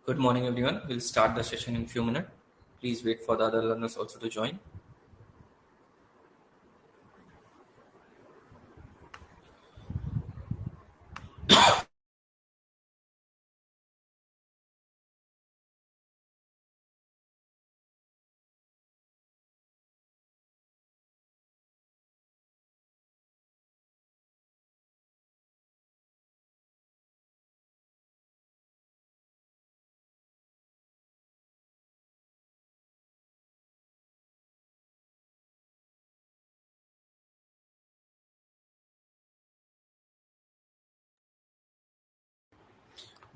Good morning, everyone. We'll start the session in a few minutes. Please wait for the other learners also to join.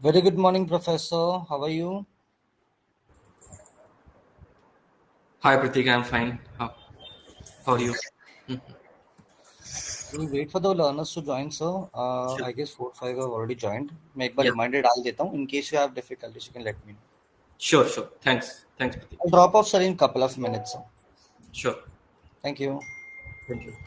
Very good morning, Professor. How are you? Hi, Pratik. I'm fine. How are you? We'll wait for the learners to join, sir. I guess 4 5 have already joined. मैं एक बार Yeah. reminder डाल देता हूँ. In case you have difficulties, you can let me know. Sure. Thanks, Pratik. I'll drop off, sir, in couple of minutes, sir. Sure. Thank you. Thank you.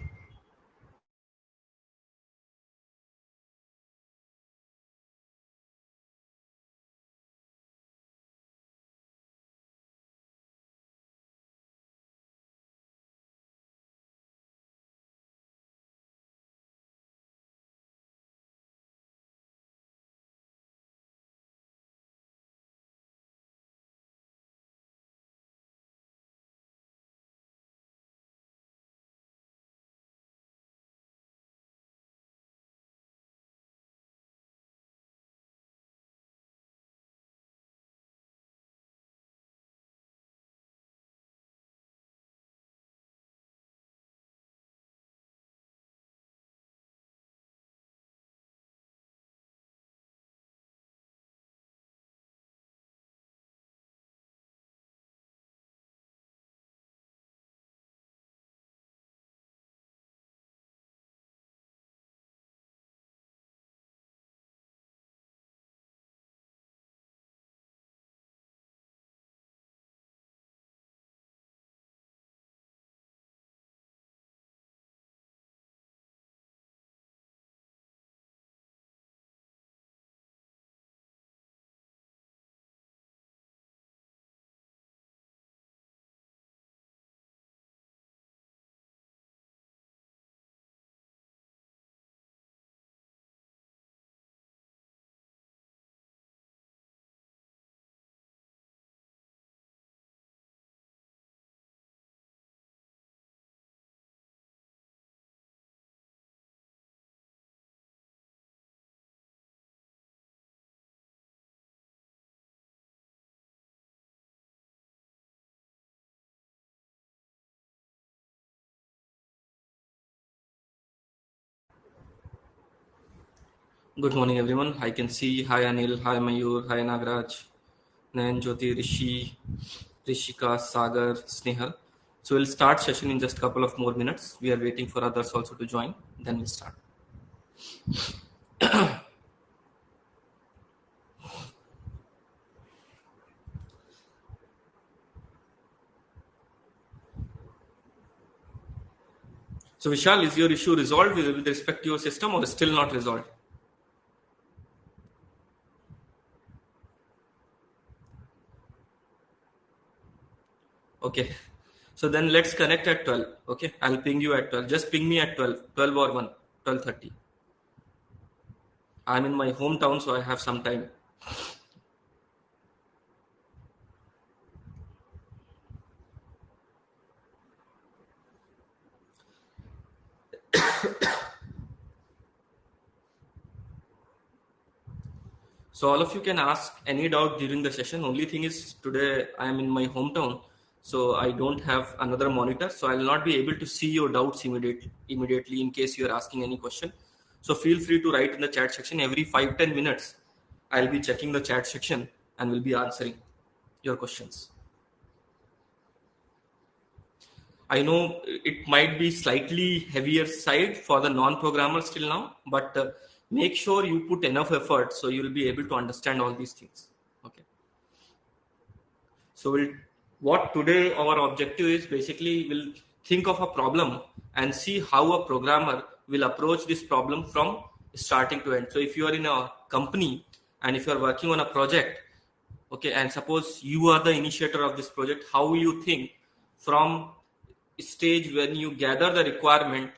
Good morning, everyone. I can see hi Anil, hi Mayur, hi Nagraj, Nayan, Jyoti, Rishi, Rishika, Sagar, Snehal. So we'll start session in just a couple of more minutes. We are waiting for others also to join. Then we'll start. So Vishal, is your issue resolved with respect to your system or still not resolved? Okay. So then let's connect at 12. Okay. I'll ping you at 12. Just ping me at 12. 12 or 1. 12:30. I'm in my hometown, so I have some time. So all of you can ask any doubt during the session. Only thing is today I am in my hometown, so I don't have another monitor, so I'll not be able to see your doubts immediately in case you are asking any question. So feel free to write in the chat section. Every 5-10 minutes, I'll be checking the chat section and will be answering your questions. I know it might be slightly heavier side for the non-programmers till now, but make sure you put enough effort so you will be able to understand all these things. Okay. So what today our objective is basically we'll think of a problem and see how a programmer will approach this problem from starting to end. So if you are in a company and if you are working on a project, Okay, and suppose you are the initiator of this project, how will you think from stage when you gather the requirement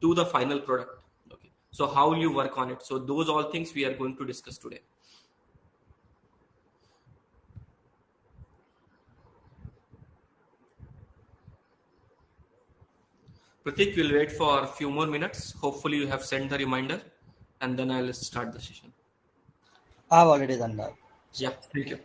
to the final product? Okay, so how will you work on it? So those all things we are going to discuss today. Pratik, will wait for a few more minutes. Hopefully you have sent the reminder, and then I'll start the session. I've already done that. Yeah, thank you.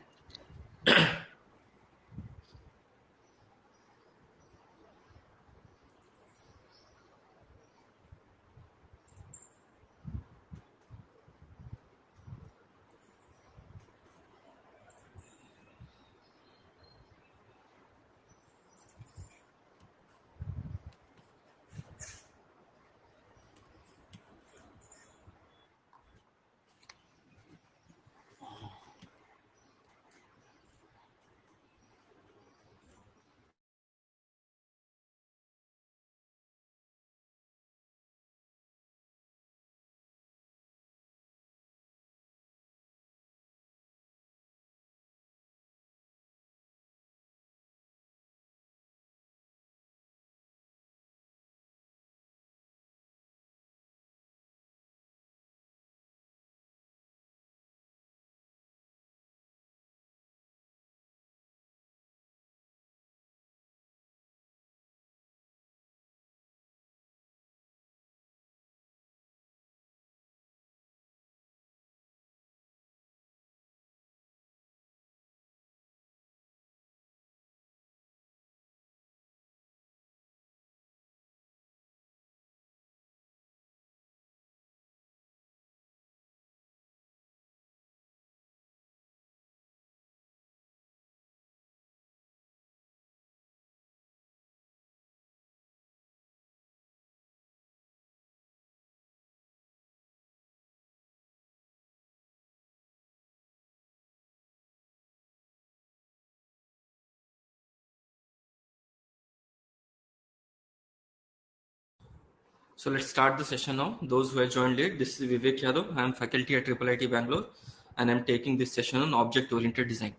So let's start the session now. Those who have joined late, this is Vivek Yadav. I am faculty at IIIT Bangalore, and I'm taking this session on object-oriented design.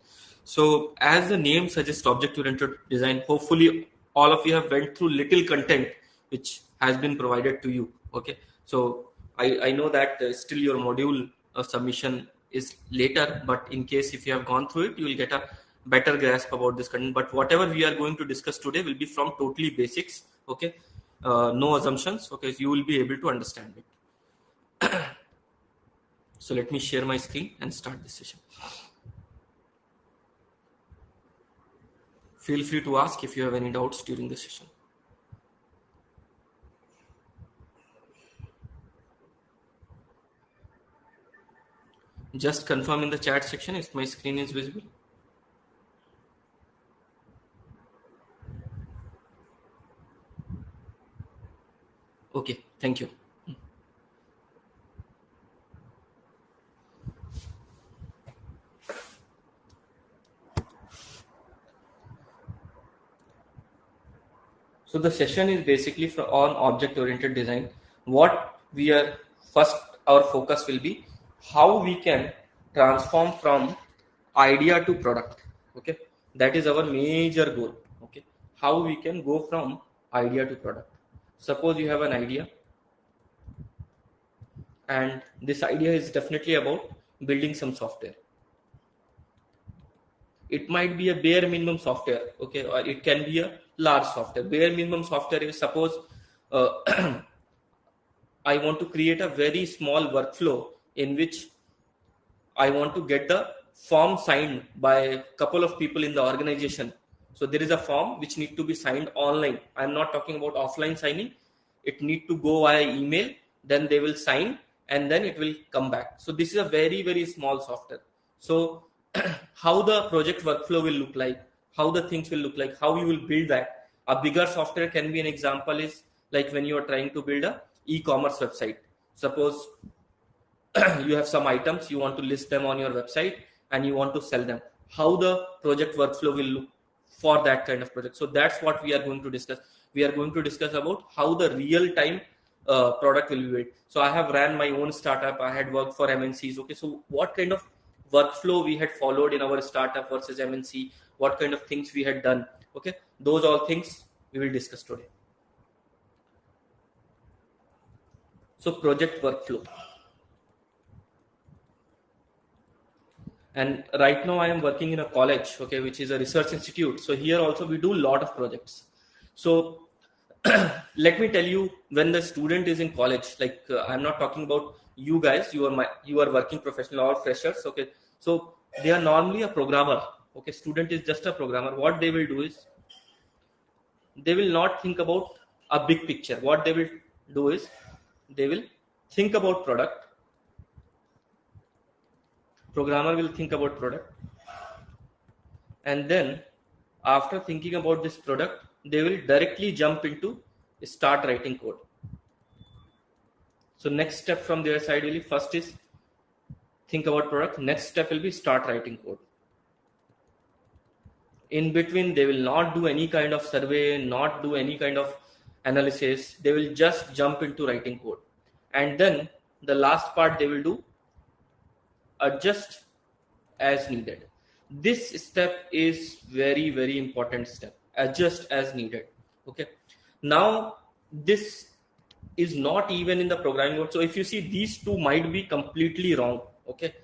So as the name suggests, object-oriented design, hopefully all of you have went through little content which has been provided to you. Okay, so I know that still your module submission is later, but in case if you have gone through it, you will get a better grasp about this content. But whatever we are going to discuss today will be from totally basics. Okay, no assumptions. Okay, so you will be able to understand it. So let me share my screen and start this session. Feel free to ask if you have any doubts during the session. Just confirm in the chat section if my screen is visible. Okay, thank you. So the session is basically on object-oriented design. What we are first, our focus will be how we can transform from idea to product. Okay, that is our major goal. Okay, how we can go from idea to product. Suppose you have an idea, and this idea is definitely about building some software. It might be a bare minimum software, okay, or it can be a large software. Bare minimum software is, suppose I want to create a very small workflow in which I want to get the form signed by a couple of people in the organization. So there is a form which need to be signed online. I'm not talking about offline signing. It need to go via email, then they will sign, and then it will come back. So this is a very, very small software. So how the project workflow will look like, how the things will look like, how you will build that. A bigger software can be, an example is like when you are trying to build a e-commerce website. Suppose you have some items, you want to list them on your website and you want to sell them. How the project workflow will look for that kind of project. So that's what we are going to discuss. We are going to discuss about how the real time product will be built. So I have ran my own startup. I had worked for MNCs. Okay, so what kind of workflow we had followed in our startup versus MNC, what kind of things we had done. Okay, those all things we will discuss today. So project workflow. And right now I am working in a college, okay, which is a research institute. So here also we do a lot of projects. So let me tell you, when the student is in college, like I'm not talking about you guys, you are working professional or freshers, okay. So they are normally a programmer, okay. Student is just a programmer. What they will do is they will not think about a big picture. What they will do is they will think about product. Programmer will think about product, and then after thinking about this product, they will directly jump into start writing code. So next step from their side will be, first is think about product, next step will be start writing code. In between, they will not do any kind of survey, not do any kind of analysis. They will just jump into writing code, and then the last part they will do adjust as needed. This step is very, very important step. Adjust as needed. Okay. Now this is not even in the programming world. So if you see, these two might be completely wrong. Okay.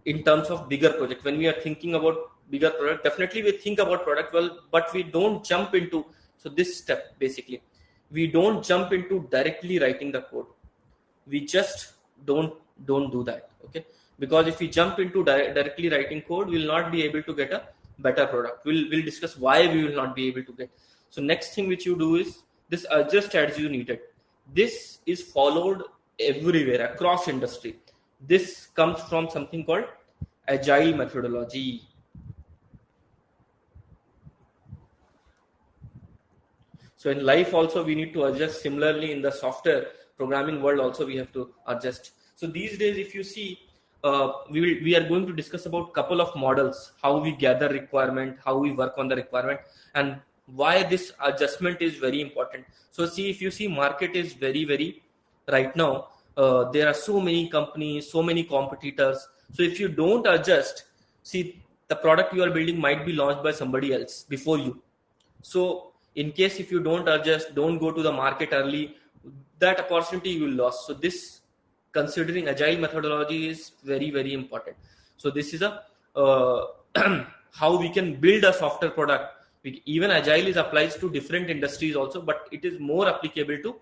In terms of bigger project, when we are thinking about bigger product, definitely we think about product well, but we don't jump into. So this step, basically, we don't jump into directly writing the code. We just don't do that. Okay. Because if we jump into directly writing code, we will not be able to get a better product. We'll discuss why we will not be able to get. So next thing which you do is this adjust as you needed. This is followed everywhere across industry. This comes from something called agile methodology. So in life also we need to adjust. Similarly, in the software programming world also we have to adjust. So these days, if you see, we are going to discuss about couple of models, how we gather requirement, how we work on the requirement, and why this adjustment is very important. So see, if you see, market is very, very right now. There are so many companies, so many competitors. So if you don't adjust, see, the product you are building might be launched by somebody else before you. So in case if you don't adjust, don't go to the market early, that opportunity you will lose. So this, considering agile methodology, is very, very important. So this is a how we can build a software product. Even agile is applies to different industries also, but it is more applicable to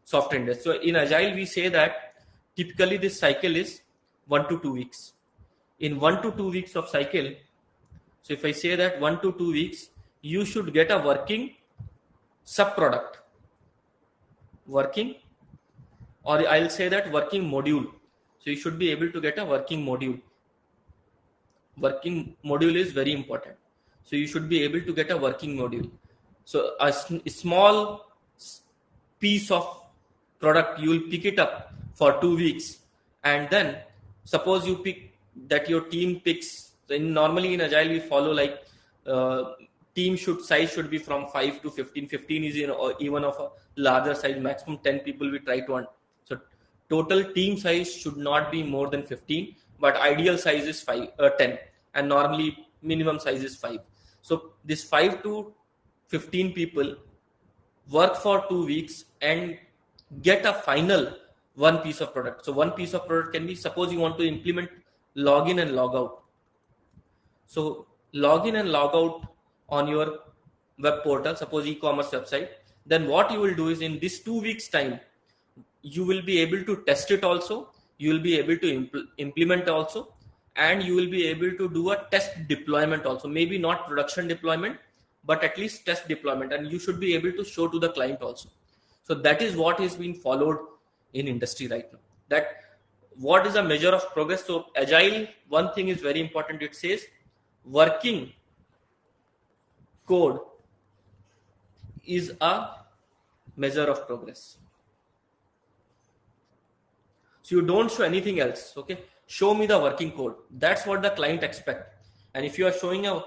software industry. So in agile we say that typically this cycle is 1 to 2 weeks. In 1 to 2 weeks of cycle, so if I say that 1 to 2 weeks, you should get a working sub product, working, or I'll say that working module. So you should be able to get a working module. Working module is very important. So you should be able to get a working module. So a small piece of product, you will pick it up for 2 weeks, and then suppose you pick that your team picks. Normally in agile we follow like team size should be from 5 to 15. 15 is even of a larger size. Maximum 10 people we try to earn. So total team size should not be more than 15, but ideal size is 10, and normally minimum size is 5. So this 5 to 15 people work for 2 weeks and get a final one piece of product. So one piece of product can be, suppose you want to implement login and logout. So login and logout on your web portal, suppose e-commerce website, then what you will do is in this 2 weeks time, you will be able to test it also, you will be able to implement also, and you will be able to do a test deployment also. Maybe not production deployment, but at least test deployment, and you should be able to show to the client also. So that is what is being followed in industry right now. That what is a measure of progress. So agile, one thing is very important. It says working code is a measure of progress. So you don't show anything else. Okay, show me the working code. That's what the client expect. And if you are showing a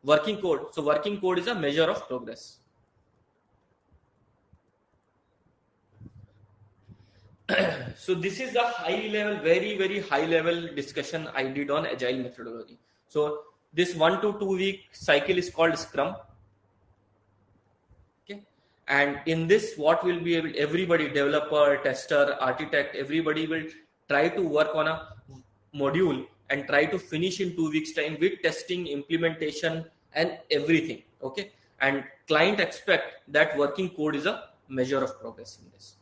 working code, so working code is a measure of progress. So this is the high level, very high level discussion I did on agile methodology. So this 1 to 2 week cycle is called Scrum. Okay, and in this, what will be able, everybody, developer, tester, architect, everybody will try to work on a module and try to finish in 2 weeks time with testing, implementation, and everything. Okay, and client expect that working code is a measure of progress in this.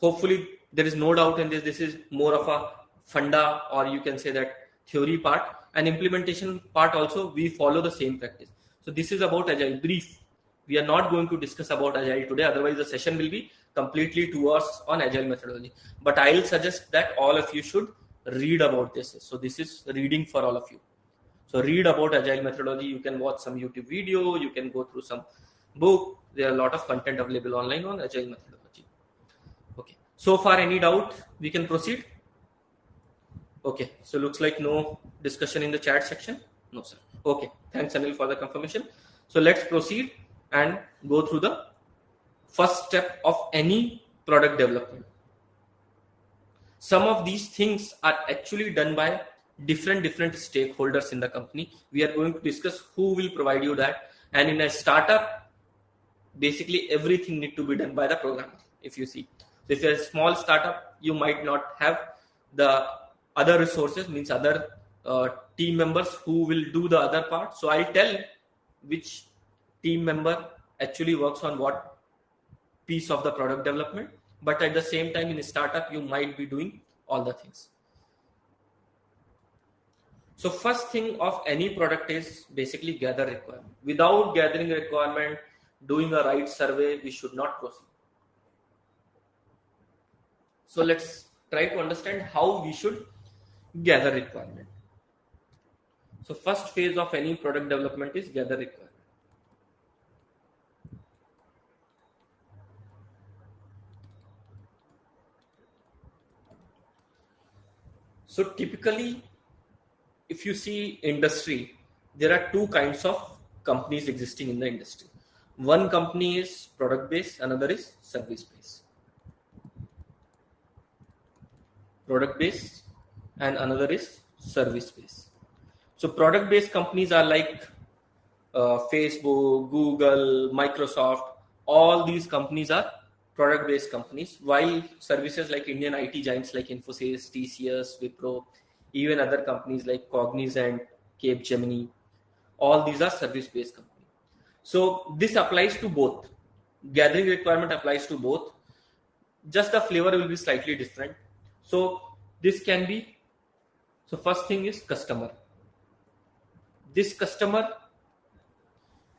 Hopefully there is no doubt in this. This is more of a funda, or you can say that theory part, and implementation part also we follow the same practice. So this is about agile brief. We are not going to discuss about agile today, otherwise the session will be completely 2 hours on agile methodology. But I'll suggest that all of you should read about this. So this is reading for all of you. So read about agile methodology. You can watch some YouTube video, you can go through some book. There are a lot of content available online on agile methodology. Okay, so far any doubt? We can proceed. Okay, so looks like no discussion in the chat section. No sir. Okay, thanks Anil for the confirmation. So let's proceed and go through the first step of any product development. Some of these things are actually done by different stakeholders in the company. We are going to discuss who will provide you that, and in a startup, basically everything need to be done by the programmer. If you see, so if you're a small startup, you might not have the other resources, means other team members who will do the other part. So I'll tell which team member actually works on what piece of the product development, but at the same time in a startup you might be doing all the things. So first thing of any product is basically gather requirement. Without gathering requirement, doing a right survey, we should not proceed. So let's try to understand how we should gather requirement. So first phase of any product development is gather requirement. So typically, if you see industry, there are 2 kinds of companies existing in the industry. One company is product based, another is service based. Product based and another is service based. So product based companies are like Facebook, Google, Microsoft. All these companies are product based companies, while services like Indian IT giants like Infosys, TCS, Wipro, even other companies like Cognizant, Capgemini, all these are service based companies. So this applies to both. Gathering requirement applies to both, just the flavor will be slightly different. So this can be, so first thing is customer. This customer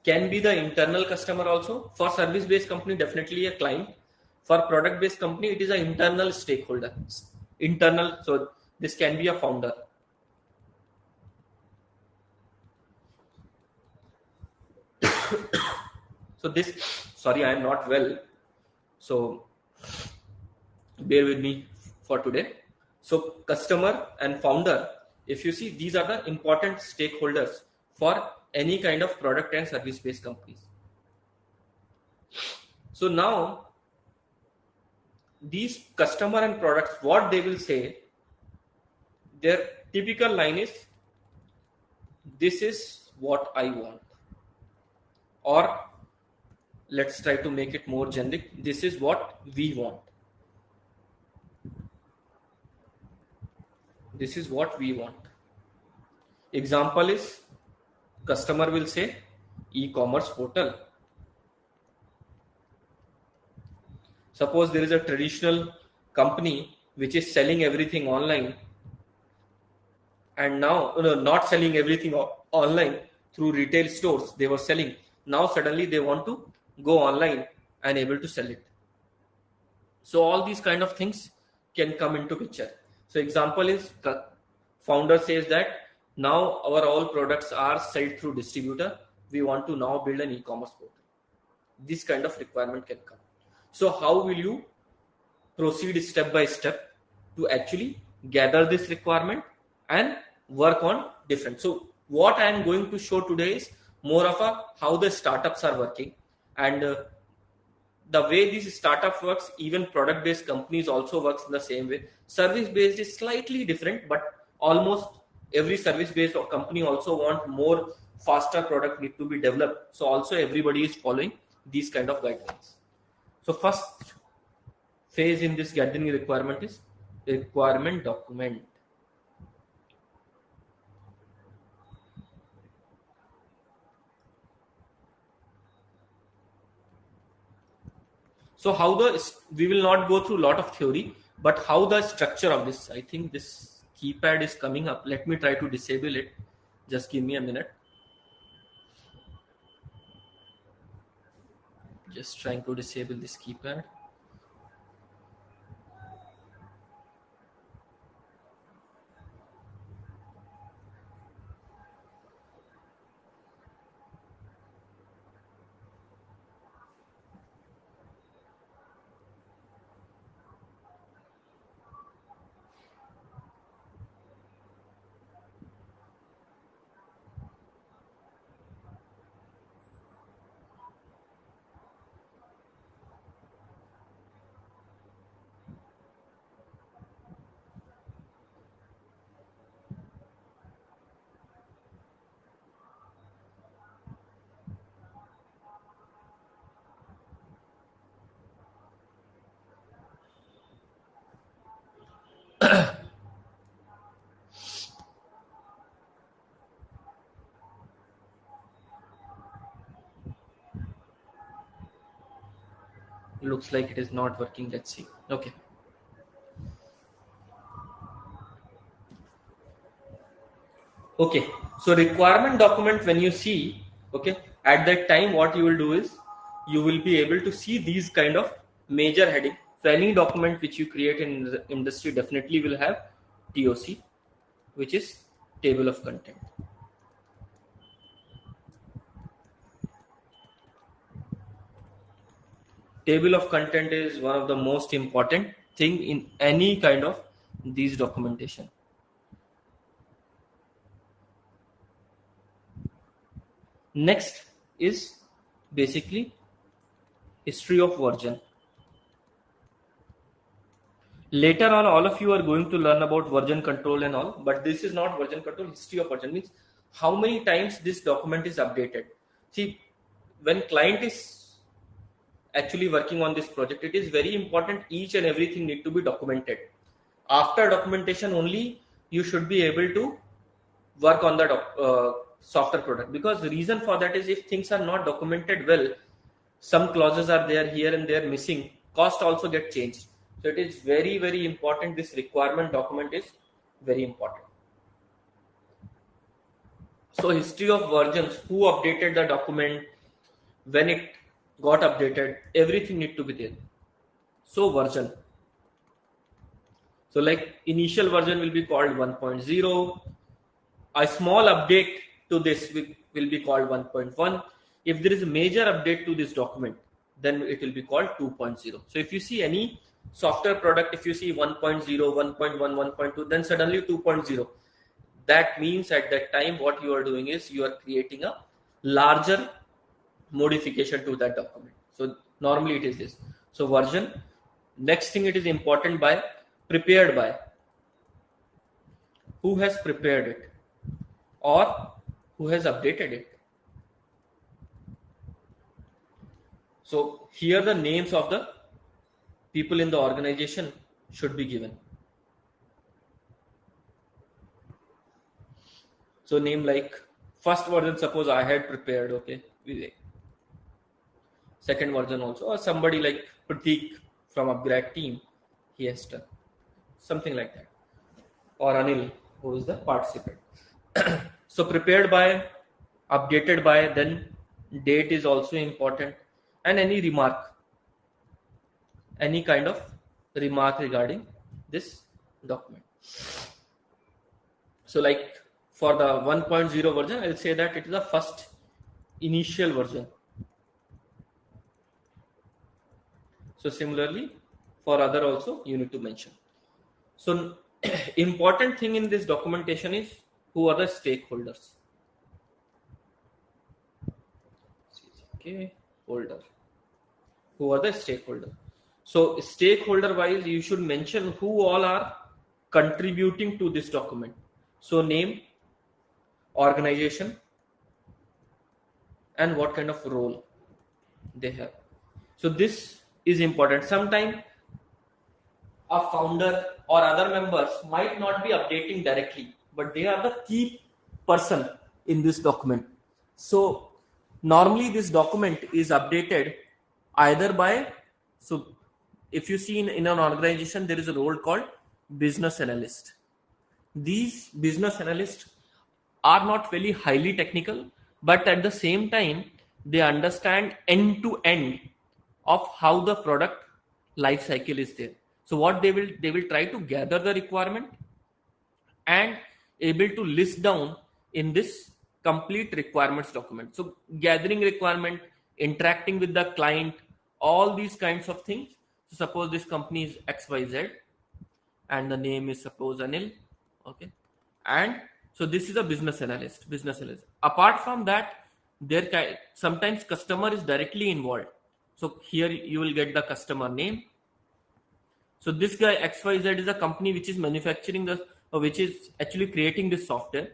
can be the internal customer also. For service based company, definitely a client. For product based company, it is an internal stakeholder. Internal, so this can be a founder. So this, sorry, I am not well, so bear with me for today. So customer and founder, if you see, these are the important stakeholders for any kind of product and service based companies. So now these customer and products, what they will say, their typical line is, this is what I want, or let's try to make it more generic, this is what we want. This is what we want. Example is, customer will say e-commerce portal. Suppose there is a traditional company which is selling everything online, and now not selling everything online through retail stores they were selling. Now suddenly they want to go online and able to sell it. So all these kind of things can come into picture. So example is, founder says that now our all products are sold through distributor. We want to now build an e-commerce portal. This kind of requirement can come. So how will you proceed step by step to actually gather this requirement and work on different? So what I am going to show today is more of a how the startups are working, and the way this startup works, even product-based companies also works in the same way. Service-based is slightly different, but almost every service-based company also want more faster product need to be developed. So also everybody is following these kind of guidelines. So first phase in this gathering requirement is requirement document. So we will not go through a lot of theory, but how the structure of this, I think this keypad is coming up. Let me try to disable it. Just give me a minute. Just trying to disable this keypad. Looks like it is not working. Let's see. Okay. Okay. So requirement document, when you see, okay, at that time, what you will do is you will be able to see these kind of major heading. So any document which you create in the industry definitely will have TOC, which is table of content. Table of content is one of the most important thing in any kind of these documentation. Next is basically history of version. Later on, all of you are going to learn about version control and all, but this is not version control. History of version means how many times this document is updated. See, when client is actually working on this project, it is very important each and everything need to be documented. After documentation only, you should be able to work on the software product, because the reason for that is if things are not documented well, some clauses are there here and there missing, cost also get changed. So it is very, very important. This requirement document is very important. So history of versions, who updated the document, when it got updated, everything need to be there. So version, so like initial version will be called 1.0. A small update to this will be called 1.1. If there is a major update to this document, then it will be called 2.0. So if you see any software product, if you see 1.0, 1.1, 1.2, then suddenly 2.0, that means at that time what you are doing is you are creating a larger modification to that document. So normally it is this. So version. Next thing, it is important by prepared by. Who has prepared it or who has updated it? So here the names of the people in the organization should be given. So name like first version, suppose I had prepared, okay. Second version also, or somebody like Pratik from Upgrad team, he has done something like that, or Anil, who is the participant. So prepared by, updated by, then date is also important, and any remark, any kind of remark regarding this document. So like for the 1.0 version, I'll say that it is the first initial version. So similarly for other also you need to mention. So important thing in this documentation is who are the stakeholders. Okay, holder. Who are the stakeholder? So stakeholder wise, you should mention who all are contributing to this document. So name, organization, and what kind of role they have. So this is important. Sometimes a founder or other members might not be updating directly, but they are the key person in this document. So normally this document is updated either by, so if you see in an organization, there is a role called business analyst. These business analysts are not very highly technical, but at the same time, they understand end to end of how the product life cycle is there. So what they will try to gather the requirement and able to list down in this complete requirements document. So gathering requirement, interacting with the client, all these kinds of things. So suppose this company is XYZ and the name is suppose Anil. Okay. And so this is a business analyst. Apart from that, there sometimes customer is directly involved. So here you will get the customer name. So this guy XYZ is a company which is manufacturing which is actually creating this software,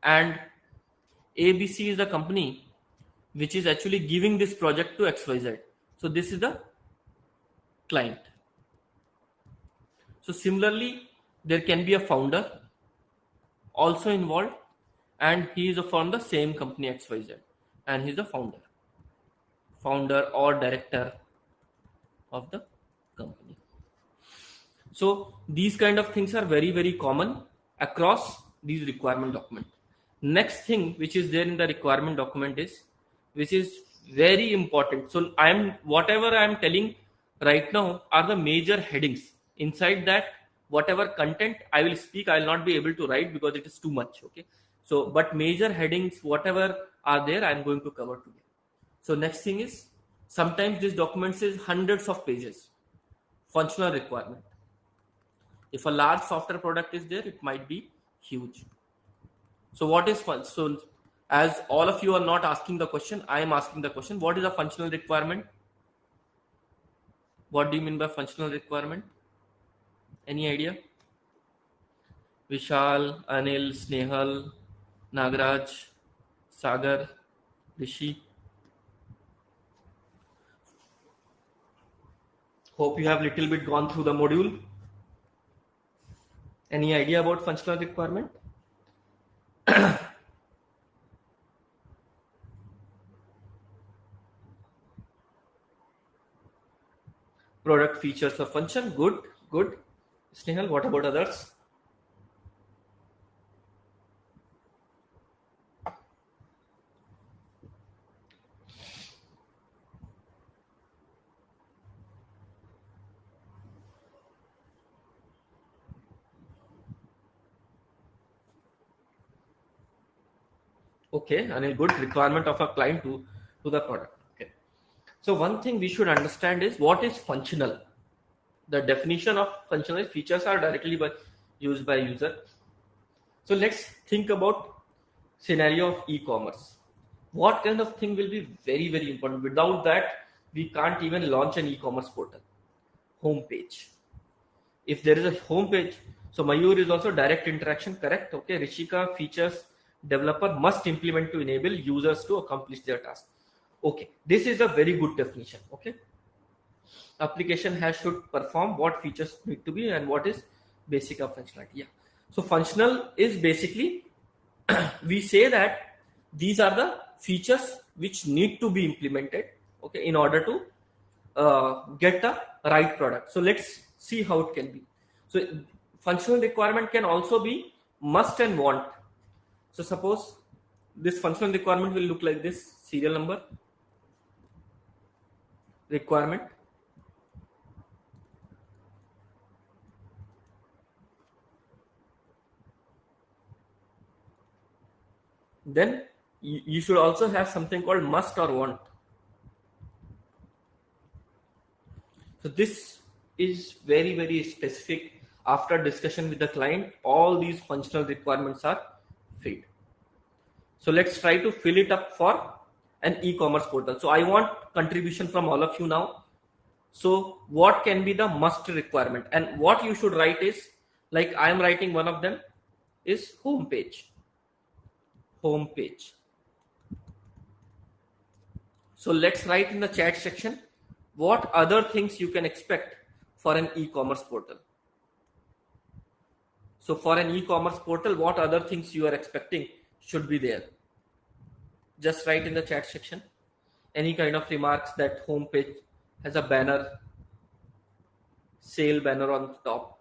and ABC is the company which is actually giving this project to XYZ. So this is the client. So similarly, there can be a founder also involved, and he is from the same company XYZ, and he's the founder or director of the company. So these kind of things are very, very common across these requirement document. Next thing which is there in the requirement document is, which is very important. So whatever I am telling right now are the major headings. Inside that, whatever content I will speak, I will not be able to write because it is too much. Okay. So, but major headings, whatever are there, I am going to cover today. So next thing is, sometimes this document says hundreds of pages. Functional requirement. If a large software product is there, it might be huge. So what is fun? So as all of you are not asking the question, I am asking the question. What is a functional requirement? What do you mean by functional requirement? Any idea? Vishal, Anil, Snehal, Nagaraj, Sagar, Rishi. Hope you have little bit gone through the module. Any idea about functional requirement? Product features or function. Good. Snehal, what about others? Okay, Anil, good. Requirement of a client to the product. Okay. So one thing we should understand is what is functional. The definition of functional features are directly used by user. So let's think about scenario of e-commerce. What kind of thing will be very, very important? Without that, we can't even launch an e-commerce portal. Homepage. If there is a homepage, so Mayur is also direct interaction, correct? Okay, Rishika, features developer must implement to enable users to accomplish their task. Okay, this is a very good definition. Okay, application has should perform what features need to be and what is basic of functionality. Yeah, so functional is basically we say that these are the features which need to be implemented, okay, in order to get the right product. So let's see how it can be. So functional requirement can also be must and want. So suppose this functional requirement will look like this: serial number, requirement, then you should also have something called must or want. So this is very, very specific. After discussion with the client, all these functional requirements are filled. So let's try to fill it up for an e-commerce portal. So I want contribution from all of you now. So what can be the must requirement, and what you should write is, like I am writing one of them, is homepage. Homepage. So let's write in the chat section what other things you can expect for an e-commerce portal. So for an e-commerce portal, what other things you are expecting should be there? Just write in the chat section any kind of remarks that homepage has a banner, sale banner on top.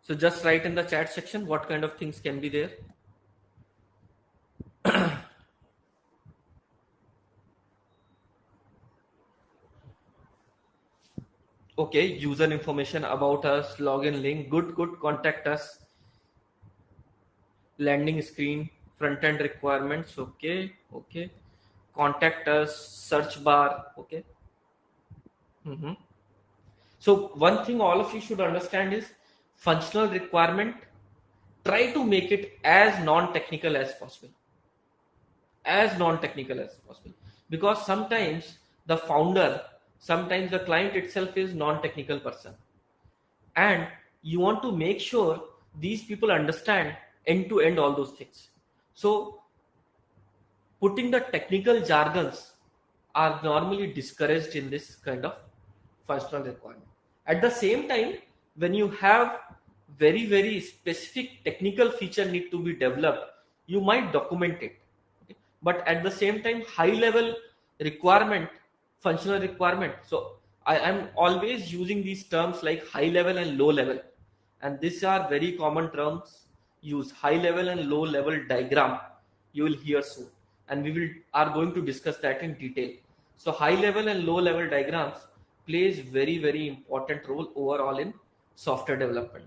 So just write in the chat section what kind of things can be there. Okay, user information about us, login link, good, contact us, landing screen, front end requirements, okay, contact us, search bar, okay. So one thing all of you should understand is functional requirement. Try to make it as non-technical as possible. Because sometimes the founder, sometimes the client itself is non-technical person, and you want to make sure these people understand end to end all those things. So putting the technical jargons are normally discouraged in this kind of functional requirement. At the same time, when you have very specific technical feature need to be developed, you might document it. Okay? But at the same time, high level requirement, functional requirement. So I am always using these terms like high level and low level, and these are very common terms used. High level and low level diagram you will hear soon, and we are going to discuss that in detail. So high level and low level diagrams plays very important role overall in software development.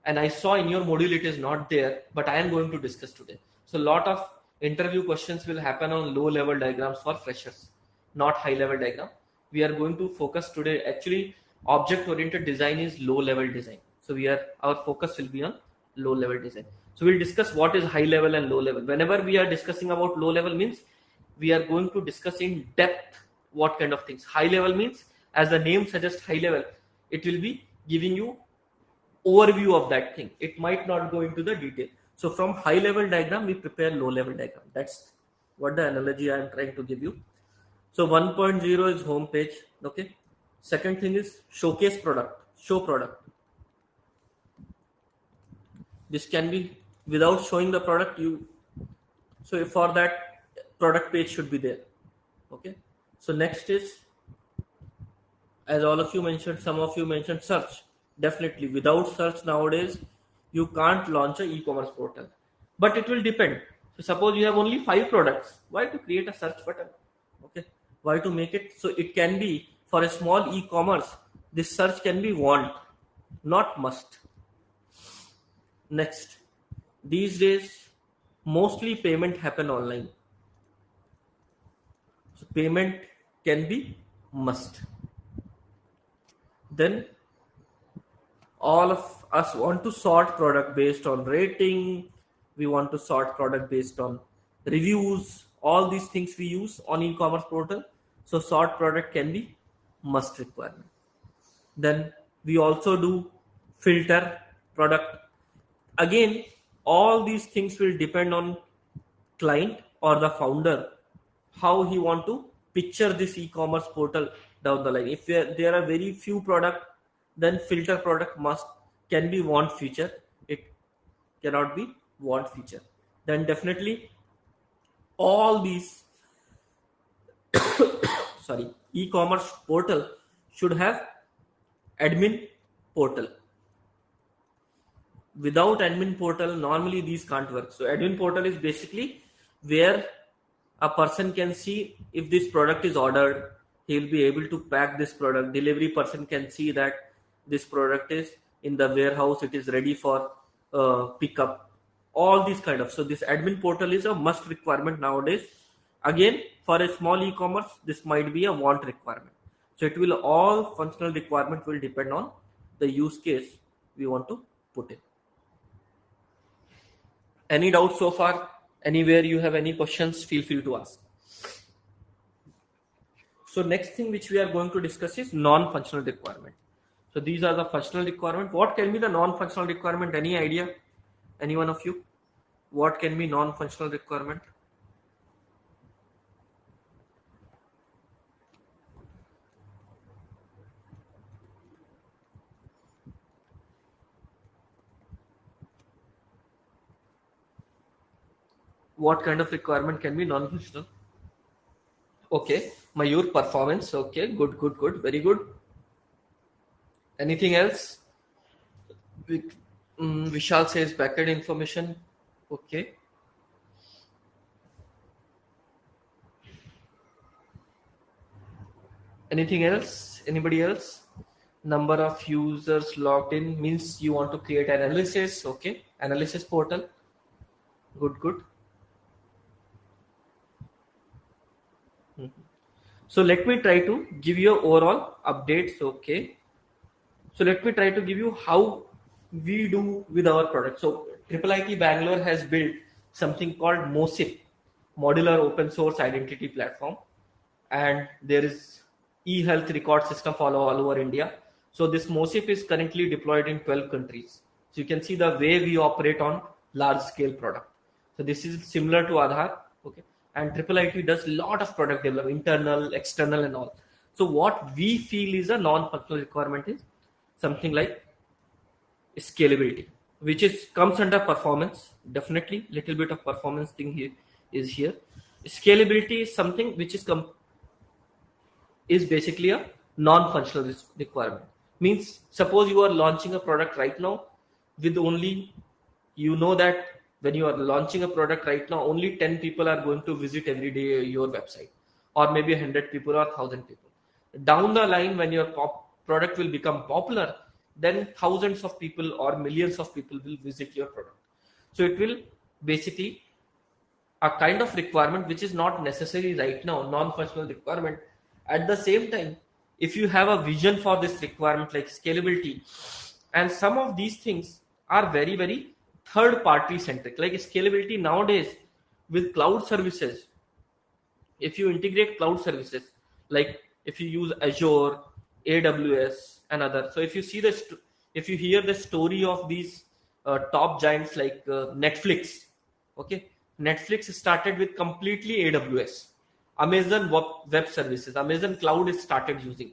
And I saw in your module it is not there, but I am going to discuss today. So a lot of interview questions will happen on low level diagrams for freshers, not high level diagram. We are going to focus today, actually object oriented design is low level design. So our focus will be on low level design. So we'll discuss what is high level and low level. Whenever we are discussing about low level means we are going to discuss in depth what kind of things. High level means, as the name suggests, high level, it will be giving you overview of that thing. It might not go into the detail. So from high level diagram, we prepare low level diagram. That's what the analogy I am trying to give you. So 1.0 is home page. Okay. Second thing is showcase product, show product. This can be without showing the product. So for that, product page should be there. Okay. So next is, as all of you mentioned, some of you mentioned search. Definitely, without search nowadays, you can't launch an e-commerce portal. But it will depend. So suppose you have only 5 products. Why to create a search button? Okay. Why to make it so it can be for a small e-commerce? This search can be want, not must. Next, these days, mostly payment happen online. So payment can be must. Then all of us want to sort product based on rating. We want to sort product based on reviews. All these things we use on e-commerce portal. So sort product can be must requirement. Then we also do filter product. Again, all these things will depend on client or the founder, how he want to picture this e-commerce portal down the line. If there are very few product, then filter product can be want feature. It cannot be want feature. Then definitely all these e-commerce portal should have admin portal. Without admin portal, normally these can't work. So admin portal is basically where a person can see if this product is ordered, he'll be able to pack this product. Delivery person can see that this product is in the warehouse, it is ready for pickup. All these kind of. So this admin portal is a must requirement nowadays. Again, for a small e-commerce, this might be a want requirement. So it will, all functional requirement will depend on the use case we want to put in. Any doubts so far? Anywhere you have any questions, feel free to ask. So next thing which we are going to discuss is non-functional requirement. So these are the functional requirement. What can be the non-functional requirement? Any idea? Any one of you? What can be non-functional requirement? What kind of requirement can be non-functional? Okay, Mayur, performance. Okay, good, very good. Anything else? Vishal says backend information. Okay. Anything else? Anybody else? Number of users logged in means you want to create an analysis. Okay, analysis portal. Good. So let me try to give you overall updates. Okay. So let me try to give you how we do with our product. So IIIT Bangalore has built something called MOSIP, Modular Open Source Identity Platform, and there is e-health record system for all over India. So this MOSIP is currently deployed in 12 countries. So you can see the way we operate on large scale product. So this is similar to Aadhaar, okay? And IIIT does a lot of product development, internal, external, and all. So what we feel is a non-functional requirement is something like scalability, which is comes under performance. Definitely, little bit of performance thing here is here. Scalability is something which is basically a non-functional requirement. Means suppose you are launching a product right now with only, you know that when you are launching a product right now, only 10 people are going to visit every day your website, or maybe 100 people or 1,000 people. Down the line, when your product will become popular, then thousands of people or millions of people will visit your product. So it will basically a kind of requirement which is not necessary right now, non-functional requirement. At the same time, if you have a vision for this requirement like scalability, and some of these things are very third party centric, like scalability nowadays with cloud services. If you integrate cloud services, like if you use Azure, AWS, and other, so if you see this, if you hear the story of these top giants like Netflix, okay, Netflix started with completely AWS. Amazon web services, Amazon cloud is started using.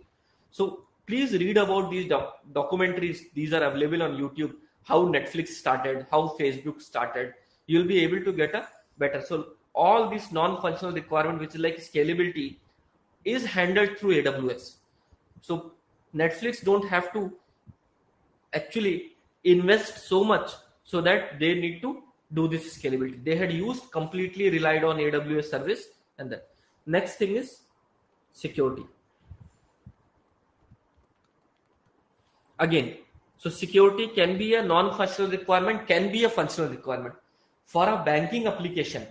So please read about these documentaries. These are available on YouTube. How Netflix started, how Facebook started. You'll be able to get a better. So all these non-functional requirement, which is like scalability, is handled through AWS. So Netflix don't have to actually invest so much so that they need to do this scalability. They had used completely relied on AWS service. And then next thing is security. Again, so security can be a non-functional requirement, can be a functional requirement. For a banking application,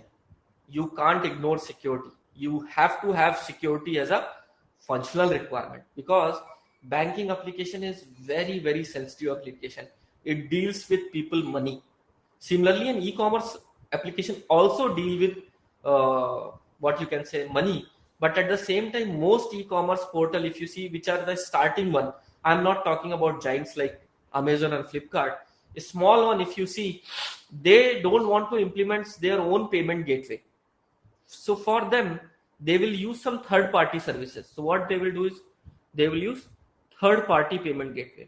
you can't ignore security. You have to have security as a functional requirement, because banking application is very sensitive application. It deals with people money. Similarly, an e-commerce application also deal with what you can say money. But at the same time, most e-commerce portal, if you see, which are the starting one, I'm not talking about giants like Amazon and Flipkart. A small one, if you see, they don't want to implement their own payment gateway. So for them, they will use some third party services. So what they will do is they will use third party payment gateway,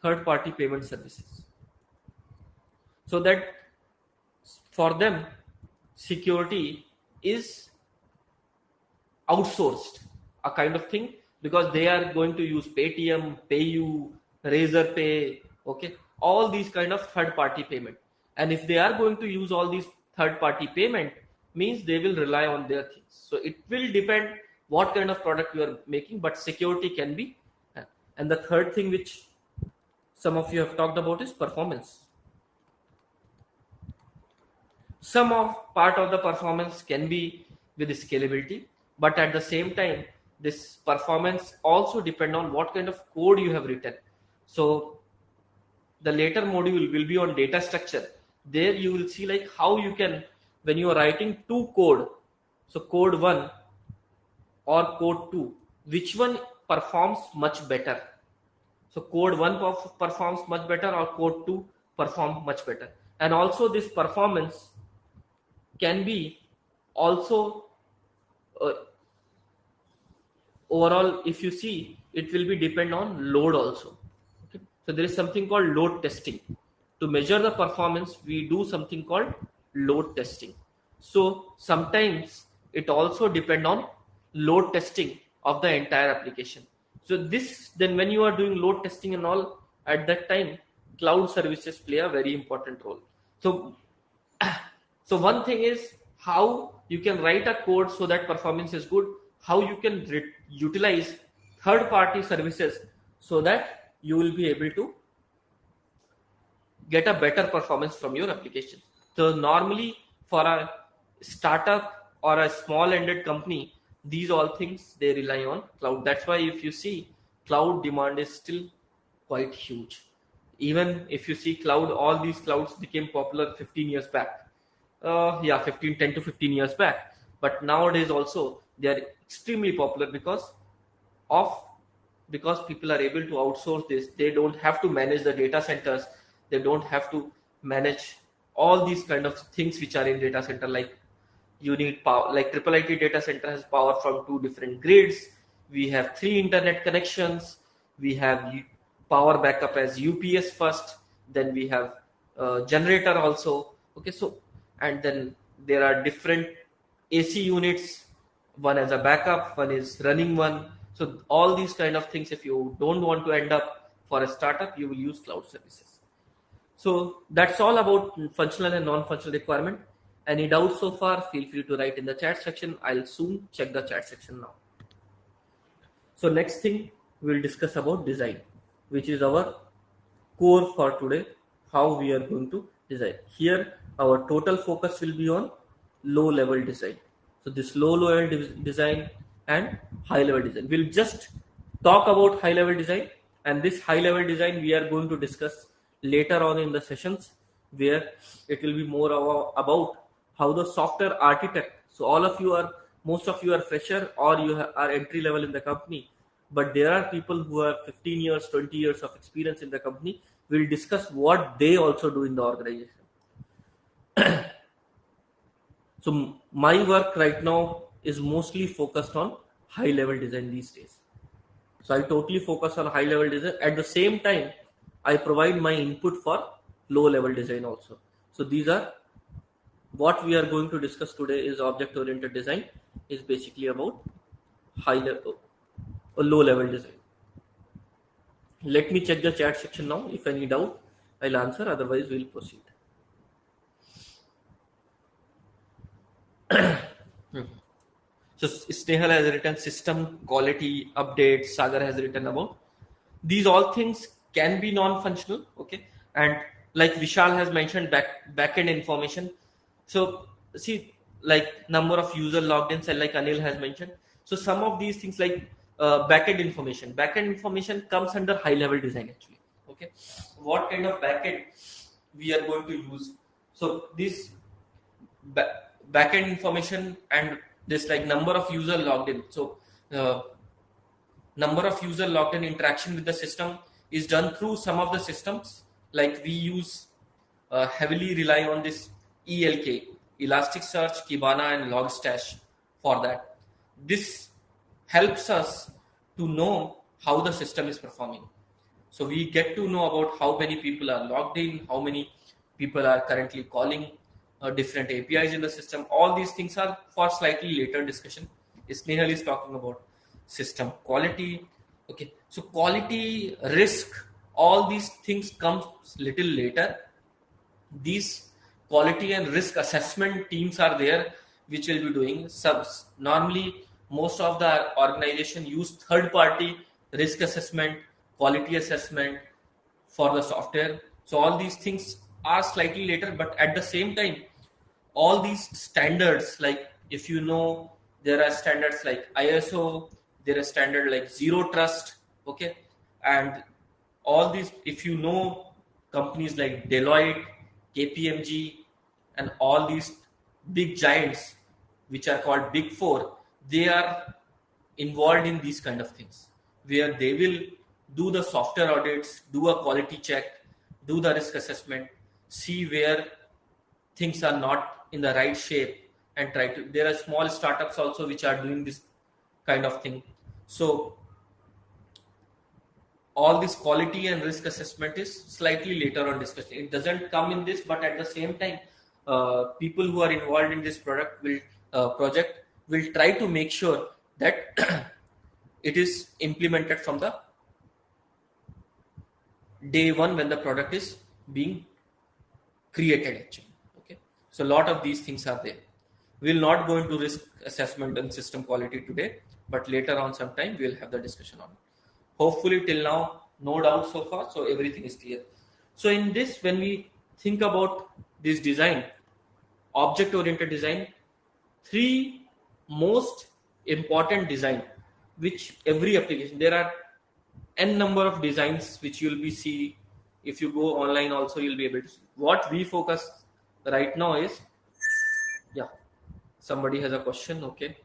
third party payment services. So that for them, security is outsourced, a kind of thing, because they are going to use Paytm, PayU, Razorpay, okay, all these kind of third party payment. And if they are going to use all these third party payment, means they will rely on their things. So it will depend what kind of product you are making, but security can be. And the third thing which some of you have talked about is performance. Some of part of the performance can be with scalability, but at the same time, this performance also depend on what kind of code you have written. So the later module will be on data structure. there you will see like how you can, when you are writing two code, so code 1 or code 2, which one performs much better. So code 1 performs much better or code 2 perform much better. And also this performance can be also uh, overall, if you see, it will be depend on load also. Okay? So there is something called load testing. To measure the performance, we do something called load testing. So sometimes it also depend on load testing of the entire application. So this, then when you are doing load testing and all, at that time cloud services play a very important role. So so one thing is how you can write a code so that performance is good, how you can utilize third party services so that you will be able to get a better performance from your application. So normally for a startup or a small ended company, these all things they rely on cloud. That's why if you see, cloud demand is still quite huge. Even if you see cloud, all these clouds became popular 15 years back. Yeah, 15, 10 to 15 years back. But nowadays also they are extremely popular of because people are able to outsource this. They don't have to manage the data centers. They don't have to manage all these kind of things which are in data center. Like you need power, like triple IT data center has power from two different grids. We have three internet connections. We have power backup as UPS first. Then we have generator also. Okay, so and then there are different AC units. One as a backup, one is running one. So all these kind of things, if you don't want to end up for a startup, you will use cloud services. So that's all about functional and non-functional requirement. Any doubts so far? Feel free to write in the chat section. I'll soon check the chat section now. So next thing we'll discuss about design, which is our core for today, how we are going to design. Here our total focus will be on low level design. So this low level design and high level design. We'll just talk about high level design, and this high level design we are going to discuss later on in the sessions, where it will be more about how the software architect. So all of you are, most of you are fresher or you are entry level in the company, but there are people who have 15 years, 20 years of experience in the company. We'll discuss what they also do in the organization. So my work right now is mostly focused on high level design these days. So I totally focus on high level design. At the same time, I provide my input for low level design also. So these are what we are going to discuss today. Is object oriented design is basically about high level or low level design. Let me check the chat section now. If any doubt, I'll answer. Otherwise, we'll proceed. So Snehal has written system quality updates. Sagar has written about these all things can be non-functional. Okay, and like Vishal has mentioned, backend information. So see, like number of user logged in, and like Anil has mentioned. So some of these things like backend information. Backend information comes under high level design actually. Okay, what kind of backend we are going to use? So this backend information and this like number of user logged in. So number of user logged in interaction with the system is done through some of the systems. Like we use heavily rely on this ELK, Elasticsearch, Kibana, and Logstash for that. This helps us to know how the system is performing. So we get to know about how many people are logged in, how many people are currently calling different APIs in the system. All these things are for slightly later discussion. Snehal is talking about system quality. Okay, so quality, risk, all these things come little later. These quality and risk assessment teams are there, which will be doing subs. Normally, most of the organization use third party risk assessment, quality assessment for the software. So all these things are slightly later, but at the same time, all these standards, like if you know, there are standards like ISO, there is standard like zero trust. Okay, and all these, if you know companies like Deloitte, KPMG, and all these big giants, which are called Big Four, they are involved in these kind of things, where they will do the software audits, do a quality check, do the risk assessment, see where things are not in the right shape, and try to. There are small startups also which are doing this kind of thing. So all this quality and risk assessment is slightly later on discussion. It doesn't come in this, but at the same time, people who are involved in this project will try to make sure that it is implemented from the day one when the product is being created actually. Okay, so a lot of these things are there. We'll not go into risk assessment and system quality today, but later on sometime we'll have the discussion on it. Hopefully till now, no doubt so far, so everything is clear. So in this, when we think about this design, object-oriented design, three most important design, which every application, there are n number of designs which you'll be see. If you go online also, you'll be able to see. What we focus right now is, yeah, somebody has a question, okay.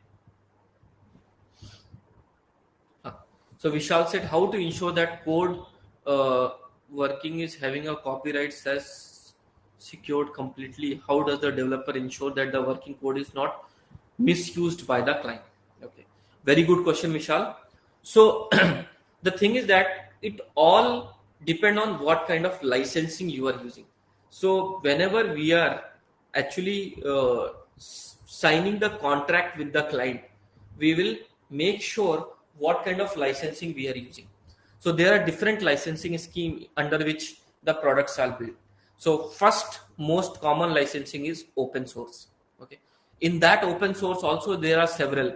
So Vishal said, how to ensure that code working is having a copyright says secured completely? How does the developer ensure that the working code is not misused by the client? Okay, very good question, Vishal. So the thing is that it all depend on what kind of licensing you are using. So whenever we are actually signing the contract with the client, we will make sure what kind of licensing we are using. So there are different licensing scheme under which the products are built. So first most common licensing is open source. Okay, in that open source also there are several.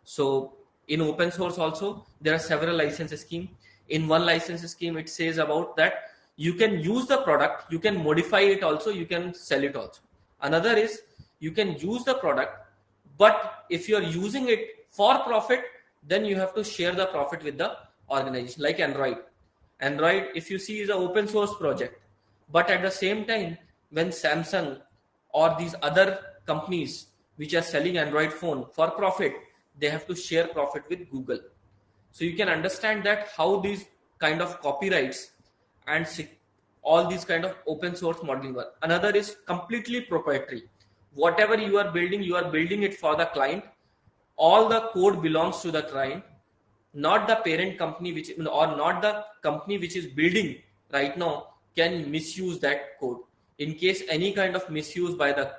So in open source also there are several license scheme. In one license scheme it says about that you can use the product, you can modify it also, you can sell it also. Another is you can use the product, but if you are using it for profit, then you have to share the profit with the organization. Like Android, if you see, is an open source project, but at the same time when Samsung or these other companies which are selling Android phone for profit, they have to share profit with Google. So you can understand that how these kind of copyrights and all these kind of open source modeling work. Another is completely proprietary. Whatever you are building it for the client. All the code belongs to the client, not the parent company or not the company which is building right now can misuse that code. In case any kind of misuse by the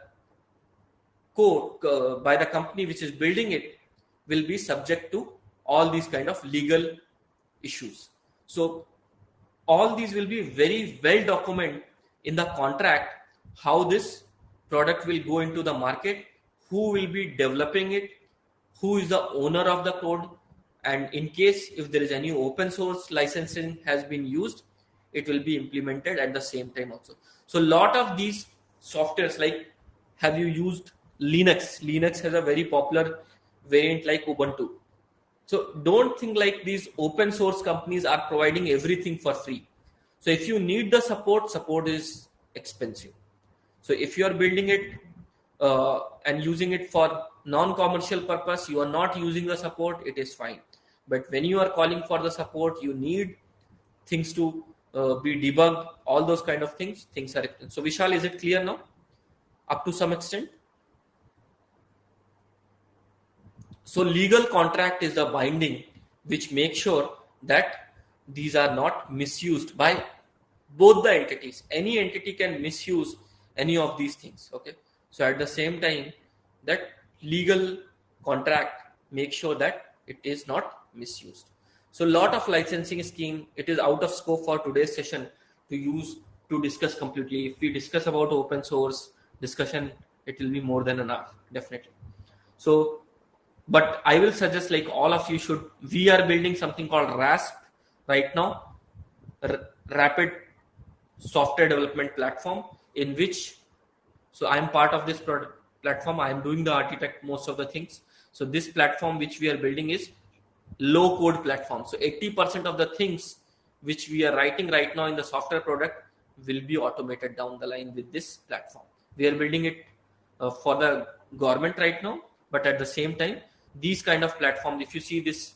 code by the company which is building it, will be subject to all these kind of legal issues. So all these will be very well documented in the contract, how this product will go into the market, who will be developing it, who is the owner of the code, and in case if there is any open source licensing has been used, it will be implemented at the same time also. So a lot of these softwares, like, have you used Linux? Linux has a very popular variant like Ubuntu. So don't think like these open source companies are providing everything for free. So if you need the support is expensive. So if you are building it and using it for non-commercial purpose, you are not using the support, it is fine. But when you are calling for the support, you need things to be debugged, all those kind of things are expensive. So Vishal, is it clear now up to some extent? So legal contract is the binding which makes sure that these are not misused by both the entities. Any entity can misuse any of these things. Okay. So at the same time, that legal contract makes sure that it is not misused. So a lot of licensing scheme, it is out of scope for today's session to discuss completely. If we discuss about open source discussion, it will be more than enough, definitely. So, but I will suggest like all of you should, we are building something called RASP right now, Rapid Software Development Platform, in which, so I'm part of this platform. I'm doing the architect, most of the things. So this platform which we are building is low code platform. So 80% of the things which we are writing right now in the software product will be automated down the line with this platform. We are building it for the government right now, but at the same time, these kind of platforms, if you see this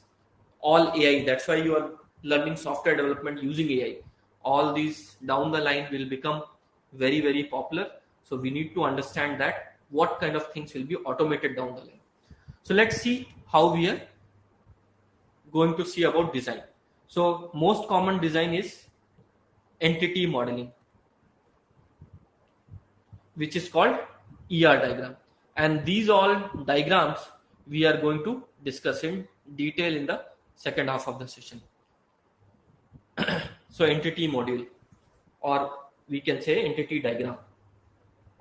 all AI, that's why you are learning software development using AI. All these down the line will become very, very popular. So we need to understand that what kind of things will be automated down the line. So let's see how we are going to see about design. So most common design is entity modeling, which is called ER diagram. And these all diagrams we are going to discuss in detail in the second half of the session. So entity module, or we can say entity diagram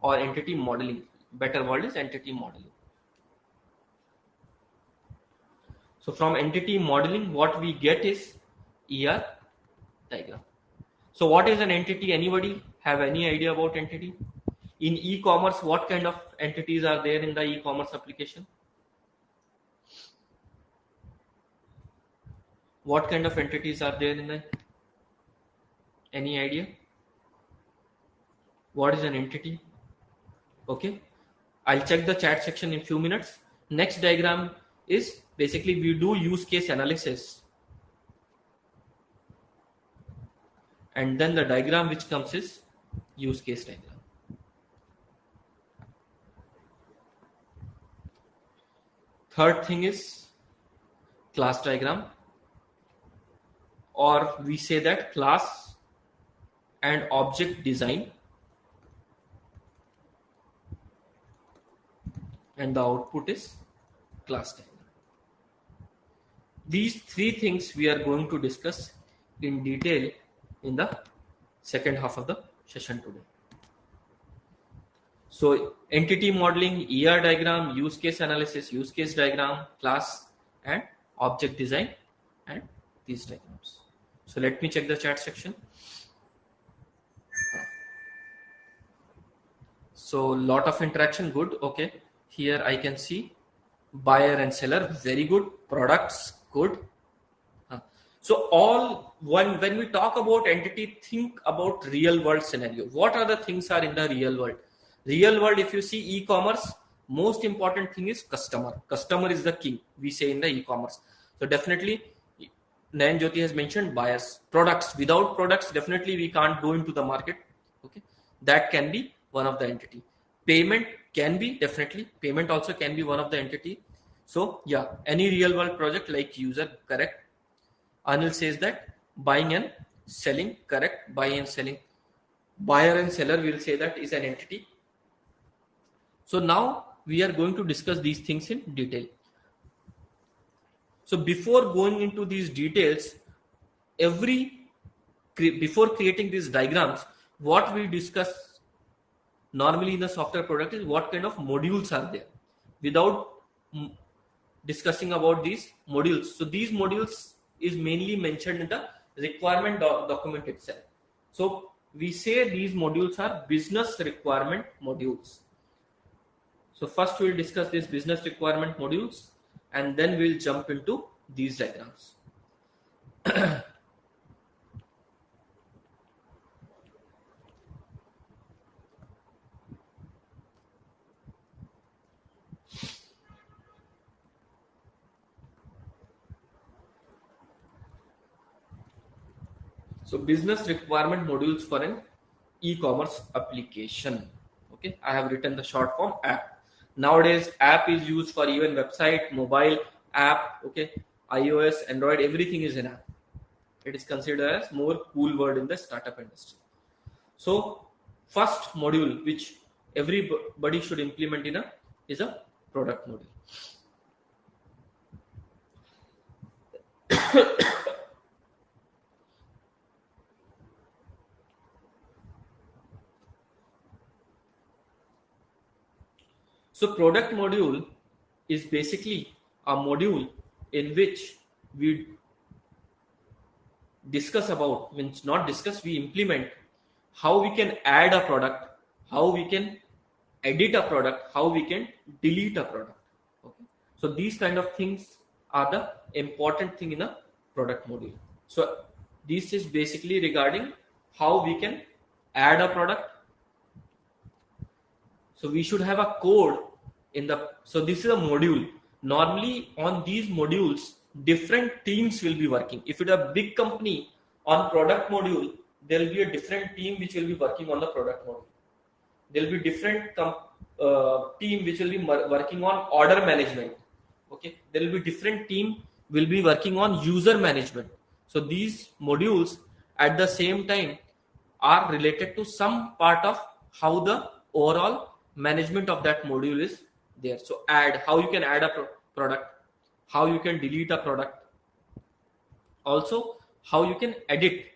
or entity modeling. Better word is entity modeling. So from entity modeling, what we get is ER diagram. So what is an entity? Anybody have any idea about entity? In e-commerce, what kind of entities are there in the e-commerce application? What kind of entities are there in the? Any idea? What is an entity? Okay, I'll check the chat section in few minutes. Next diagram is basically we do use case analysis, and then the diagram which comes is use case diagram. Third thing is class diagram, or we say that class and object design, and the output is class diagram. These three things we are going to discuss in detail in the second half of the session today. So entity modeling, ER diagram, use case analysis, use case diagram, class and object design, and these diagrams. So let me check the chat section. So lot of interaction, good. Okay, here I can see buyer and seller, very good. Products, good. So all when we talk about entity, think about real world scenario. What are the things are in the real world? Real world, if you see e-commerce, most important thing is customer. Customer is the king, we say in the e-commerce. So definitely Nayan Jyoti has mentioned buyers. Products, without products definitely we can't go into the market. Okay, that can be one of the entity. Payment can be, definitely payment also can be one of the entity. So yeah, any real world project like user, correct. Anil says that buying and selling, correct. Buying and selling, buyer and seller, will say that is an entity. So now we are going to discuss these things in detail. So before going into these details, before creating these diagrams, what we discuss normally in the software product is what kind of modules are there, without discussing about these modules. So these modules is mainly mentioned in the requirement document itself. So we say these modules are business requirement modules. So first we'll discuss these business requirement modules, and then we'll jump into these diagrams. So business requirement modules for an e-commerce application. Okay, I have written the short form app. Nowadays app is used for even website, mobile app. Okay, iOS, Android, everything is an app. It is considered as more cool word in the startup industry. So first module which everybody should implement is a product module. So product module is basically a module in which we discuss about, means not discuss, we implement how we can add a product, how we can edit a product, how we can delete a product. Okay, so these kind of things are the important thing in a product module. So this is basically regarding how we can add a product. So we should have a code in the, so this is a module. Normally on these modules, different teams will be working. If it's a big company, on product module, there will be a different team which will be working on the product module. There will be different team which will be working on order management. Okay, there will be different team will be working on user management. So these modules at the same time are related to some part of how the overall management of that module is there. So add, how you can add a product, how you can delete a product, also how you can edit.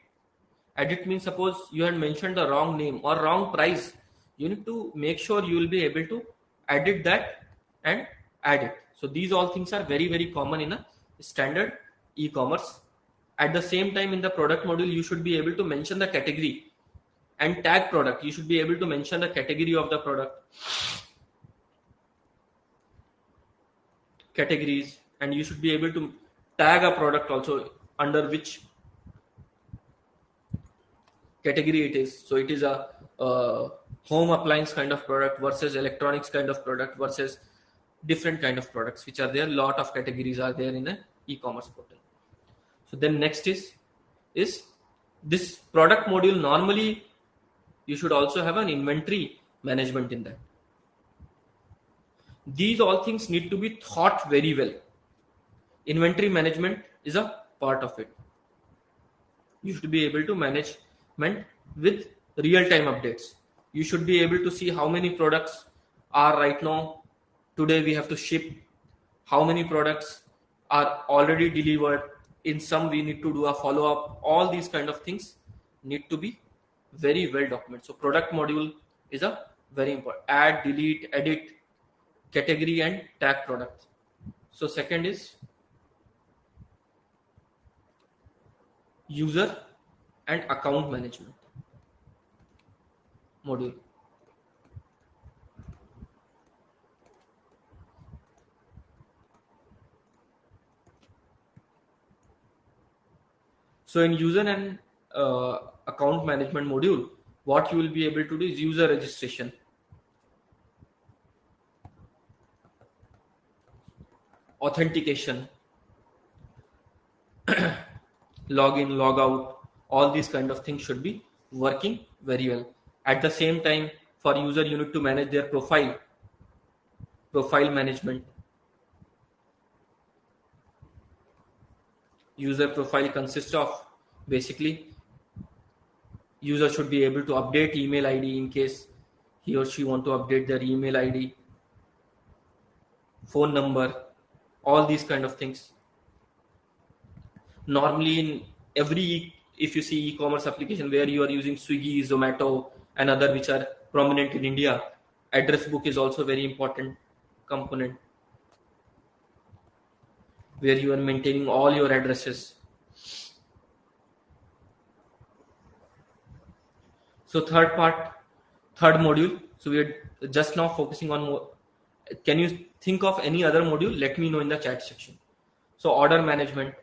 Edit means suppose you had mentioned the wrong name or wrong price, you need to make sure you will be able to edit that and add it. So these all things are very very common in a standard e-commerce. At the same time, in the product module, you should be able to mention the category and tag product. You should be able to mention the category of the product, categories, and you should be able to tag a product also under which category it is. So it is a home appliance kind of product versus electronics kind of product versus different kind of products which are there. Lot of categories are there in an e-commerce portal. So then next is this product module. Normally you should also have an inventory management in that. These all things need to be thought very well. Inventory management is a part of it. You should be able to management with real-time updates. You should be able to see how many products are right now. Today we have to ship. How many products are already delivered? In some we need to do a follow-up. All these kind of things need to be very well documented. So product module is a very important. Add, delete, edit, category and tag product. So second is user and account management module. So in user and account management module, what you will be able to do is user registration, authentication, login, log out, all these kind of things should be working very well. At the same time, for user, you need to manage their profile management. User profile consists of basically user should be able to update email ID in case he or she want to update their email ID, phone number, all these kind of things. Normally in every, if you see e-commerce application where you are using Swiggy, Zomato and other which are prominent in India, address book is also very important component where you are maintaining all your addresses. So third module. So we are just now focusing on more. Can you think of any other module? Let me know in the chat section. So order management,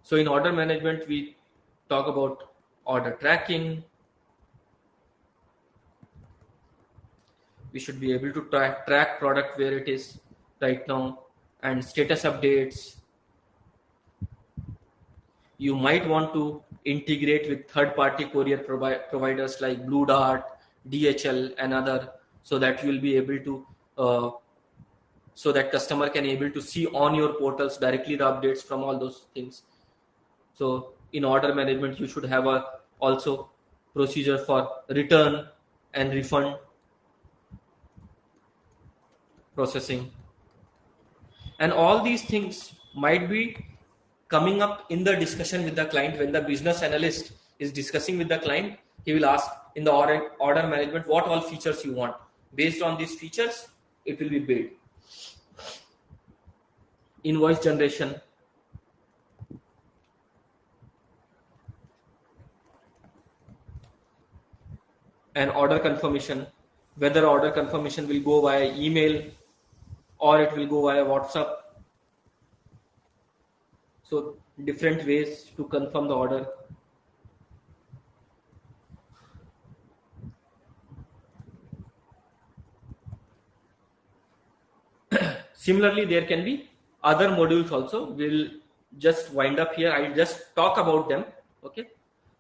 so in order management we talk about order tracking. We should be able to track product where it is right now and status updates. You might want to integrate with third-party courier providers like Blue Dart, DHL and other, so that you will be able to so that customer can able to see on your portals directly the updates from all those things. So in order management you should have a also procedure for return and refund processing, and all these things might be coming up in the discussion with the client. When the business analyst is discussing with the client, he will ask in the order management what all features you want. Based on these features it will be built. Invoice generation, and order confirmation. whether order confirmation will go via email or it will go via WhatsApp. So different ways to confirm the order. Similarly, there can be other modules also. We'll just wind up here. I'll just talk about them. Okay.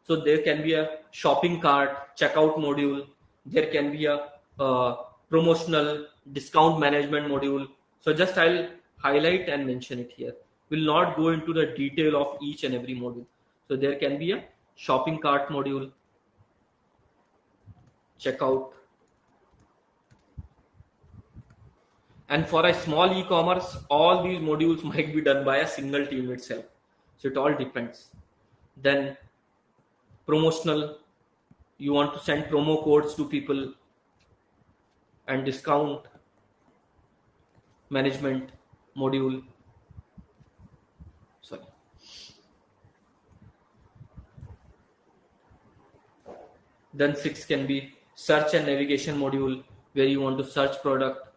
So there can be a shopping cart, checkout module. There can be a promotional discount management module. So just I'll highlight and mention it here. We'll not go into the detail of each and every module. So there can be a shopping cart module, checkout. And for a small e-commerce, all these modules might be done by a single team itself. So it all depends. Then promotional, you want to send promo codes to people, and discount management module. Sorry. Then 6 can be search and navigation module, where you want to search product.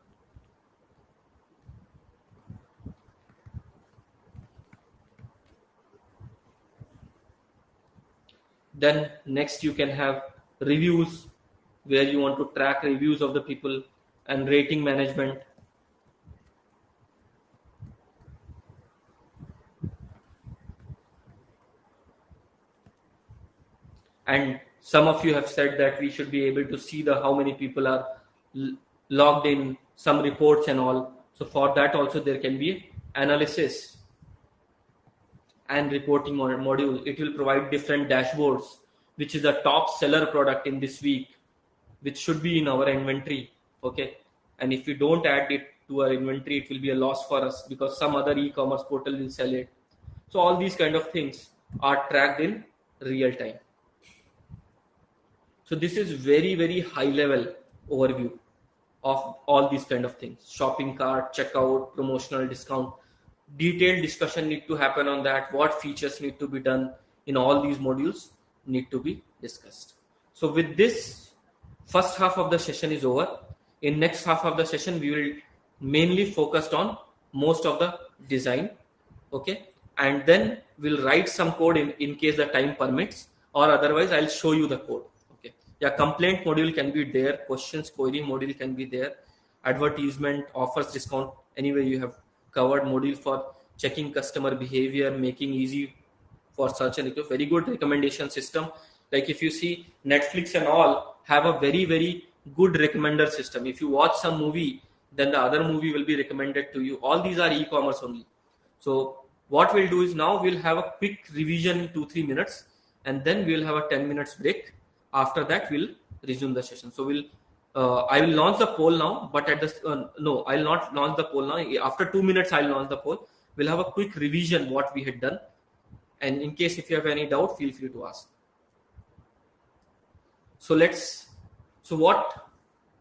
Then next you can have reviews, where you want to track reviews of the people, and rating management. And some of you have said that we should be able to see the how many people are logged in, some reports and all. So for that also there can be analysis and reporting module. It will provide different dashboards, which is the top seller product in this week, which should be in our inventory. Okay. And if we don't add it to our inventory, it will be a loss for us because some other e-commerce portal will sell it. So all these kind of things are tracked in real time. So this is very, very high level overview of all these kind of things. Shopping cart, checkout, promotional discount. Detailed discussion need to happen on that. What features need to be done in all these modules need to be discussed. So with this, first half of the session is over. In next half of the session, we will mainly focus on most of the design. Okay. And then we'll write some code in case the time permits, or otherwise I'll show you the code. Okay. Yeah, complaint module can be there. Questions query module can be there. Advertisement, offers, discount. Anyway, you have covered module for checking customer behavior, making easy for search and very good recommendation system. Like if you see Netflix and all have a very, very good recommender system. If you watch some movie, then the other movie will be recommended to you. All these are e-commerce only. So what we'll do is now we'll have a quick revision in 2-3 minutes, and then we'll have a 10 minutes break. After that, we'll resume the session. So I will launch the poll now, but at this, no, I'll not launch the poll now. After 2 minutes, I'll launch the poll. We'll have a quick revision what we had done. And in case if you have any doubt, feel free to ask. So what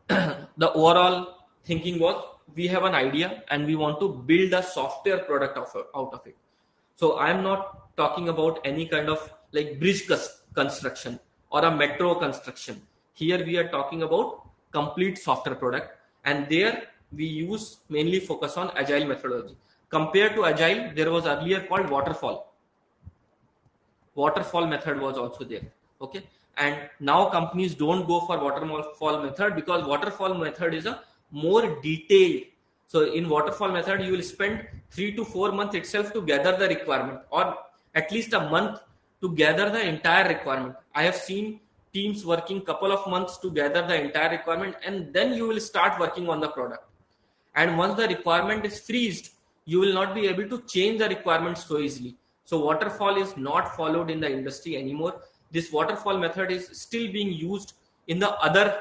the overall thinking was, we have an idea and we want to build a software product out of it. So I'm not talking about any kind of like bridge construction or a metro construction. Here we are talking about complete software product, and there we mainly focus on agile methodology. Compared to agile, there was earlier called waterfall. Waterfall method was also there. Okay. And now companies don't go for waterfall method because waterfall method is a more detailed. So in waterfall method, you will spend 3 to 4 months itself to gather the requirement, or at least a month to gather the entire requirement. I have seen teams working couple of months to gather the entire requirement, and then you will start working on the product. And once the requirement is freezed, you will not be able to change the requirements so easily. So waterfall is not followed in the industry anymore. This waterfall method is still being used in the other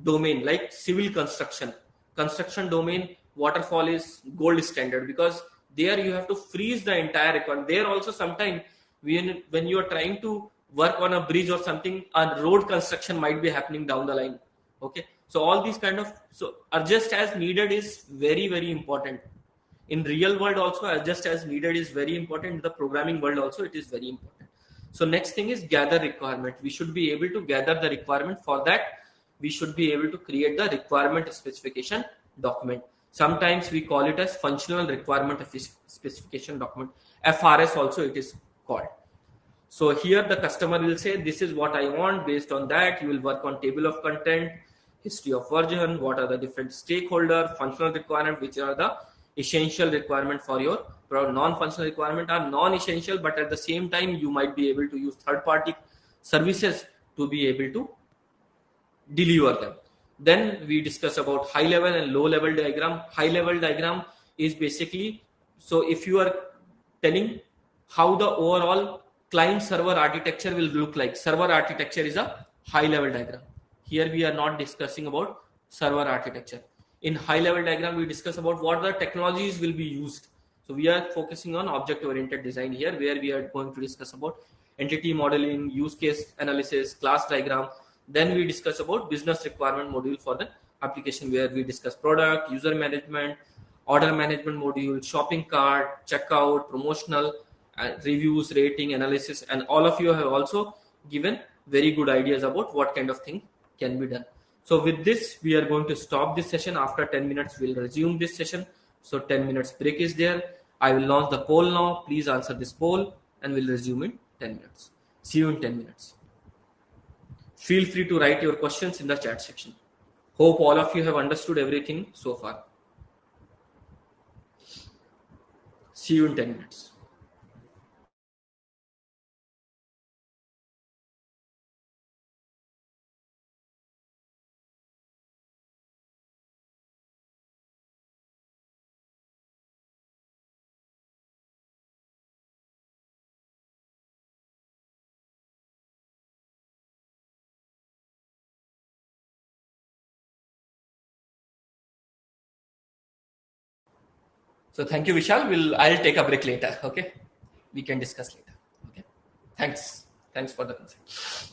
domain, like civil construction domain. Waterfall is gold standard because there you have to freeze the entire requirement. There also sometimes when you are trying to work on a bridge or something, a road construction might be happening down the line. Okay. So all these kind of, so adjust as needed is very, very important. In real world also, adjust as needed is very important. In the programming world also, it is very important. So next thing is gather requirement. We should be able to gather the requirement. For that, we should be able to create the requirement specification document. Sometimes we call it as functional requirement specification document. FRS also it is called. So here the customer will say, this is what I want. Based on that, you will work on table of content, history of version, what are the different stakeholder, functional requirement, which are the essential requirement for your product. Non-functional requirement are non-essential, but at the same time, you might be able to use third-party services to be able to deliver them. Then we discuss about high level and low level diagram. High level diagram is basically, so if you are telling how the overall client server architecture will look like, server architecture is a high level diagram. Here we are not discussing about server architecture. In high level diagram, we discuss about what the technologies will be used. So we are focusing on object oriented design here, where we are going to discuss about entity modeling, use case analysis, class diagram. Then we discuss about business requirement module for the application, where we discuss product, user management, order management module, shopping cart, checkout, promotional, reviews, rating, analysis, and all of you have also given very good ideas about what kind of thing can be done. So with this, we are going to stop this session. After 10 minutes, we'll resume this session. So 10 minutes break is there. I will launch the poll now. Please answer this poll and we'll resume in 10 minutes. See you in 10 minutes. Feel free to write your questions in the chat section. Hope all of you have understood everything so far. See you in 10 minutes. So thank you, Vishal. I'll take a break later. Okay, we can discuss later. Okay, thanks for the consent.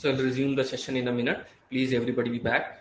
So I'll resume the session in a minute. Please everybody be back.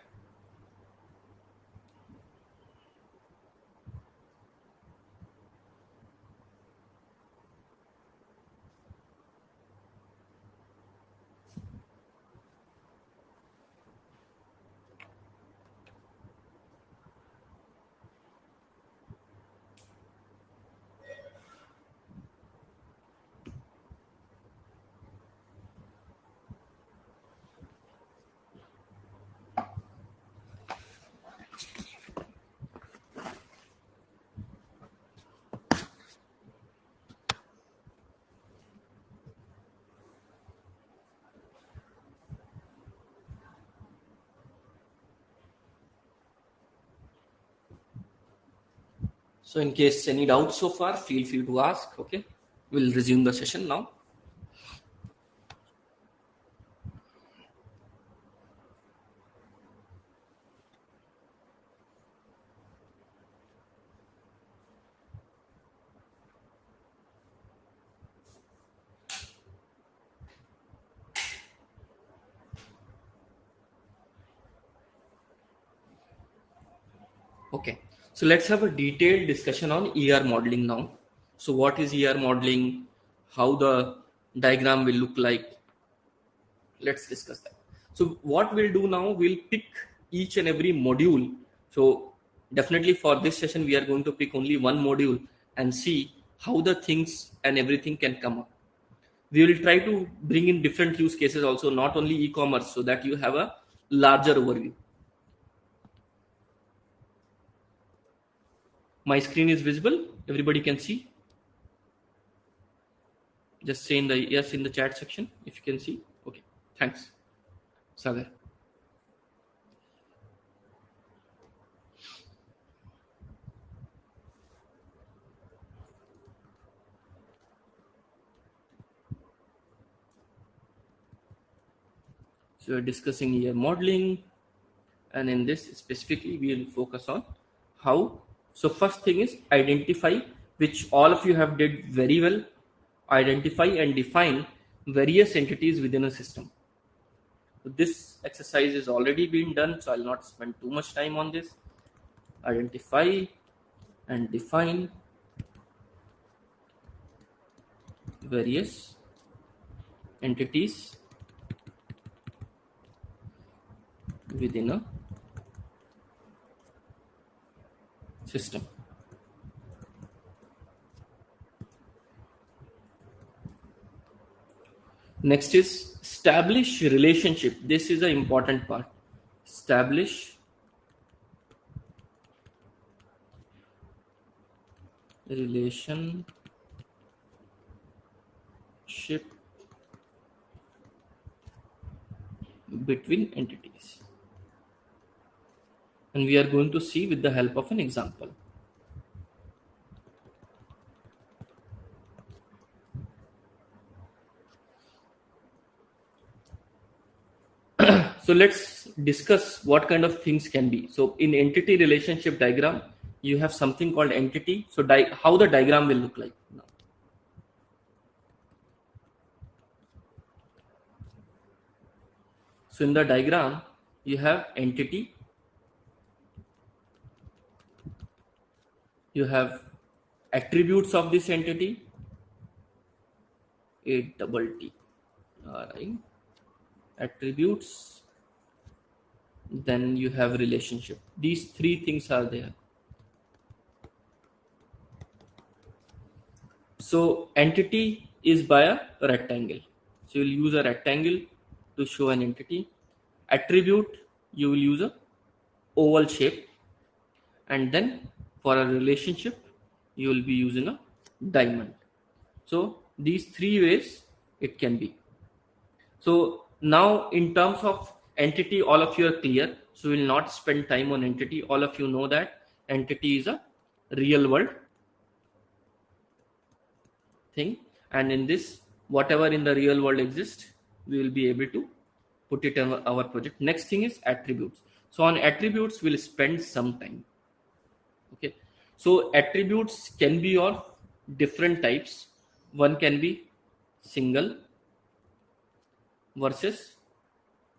So in case any doubts so far, feel free to ask. Okay, we'll resume the session now. Okay, so let's have a detailed discussion on ER modeling now. So what is ER modeling? How the diagram will look like? Let's discuss that. So what we'll do now, we'll pick each and every module. So definitely for this session, we are going to pick only one module and see how the things and everything can come up. We will try to bring in different use cases also, not only e-commerce, so that you have a larger overview. My screen is visible. Everybody can see. Just say in the yes in the chat section if you can see. Okay, thanks, Sagar. So we're discussing here modeling, and in this specifically we will focus on how. So first thing is identify, which all of you have did very well. Identify and define various entities within a system. So this exercise is already been done, so I'll not spend too much time on this. Identify and define various entities within a system. Next is establish relationship. This is an important part. Establish relationship between entities. And we are going to see with the help of an example. So let's discuss what kind of things can be. So in entity relationship diagram, you have something called entity. So how the diagram will look like now. So in the diagram, you have entity, you have attributes of this entity, A double T. All right. Attributes, then you have relationship. These three things are there. So entity is by a rectangle. So you'll use a rectangle to show an entity. Attribute, you will use a oval shape. And then for a relationship, you will be using a diamond. So these three ways it can be. So now in terms of entity, all of you are clear. So we will not spend time on entity. All of you know that entity is a real world thing. And in this, whatever in the real world exists, we will be able to put it in our project. Next thing is attributes. So on attributes, we'll spend some time. Okay. So attributes can be of different types. One can be single versus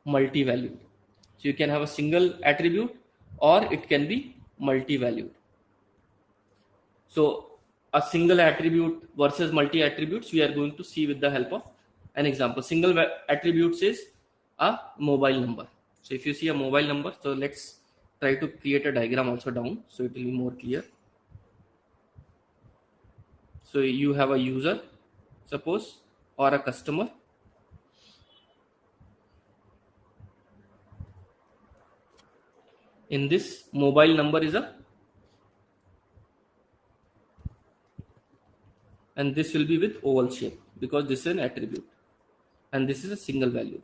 multi-valued. So you can have a single attribute or it can be multi-valued. So a single attribute versus multi attributes, we are going to see with the help of an example. Single attributes is a mobile number. So if you see a mobile number, so let's try to create a diagram also down so it will be more clear. So you have a user, suppose, or a customer. In this, mobile number is a, and this will be with oval shape because this is an attribute and this is a single value.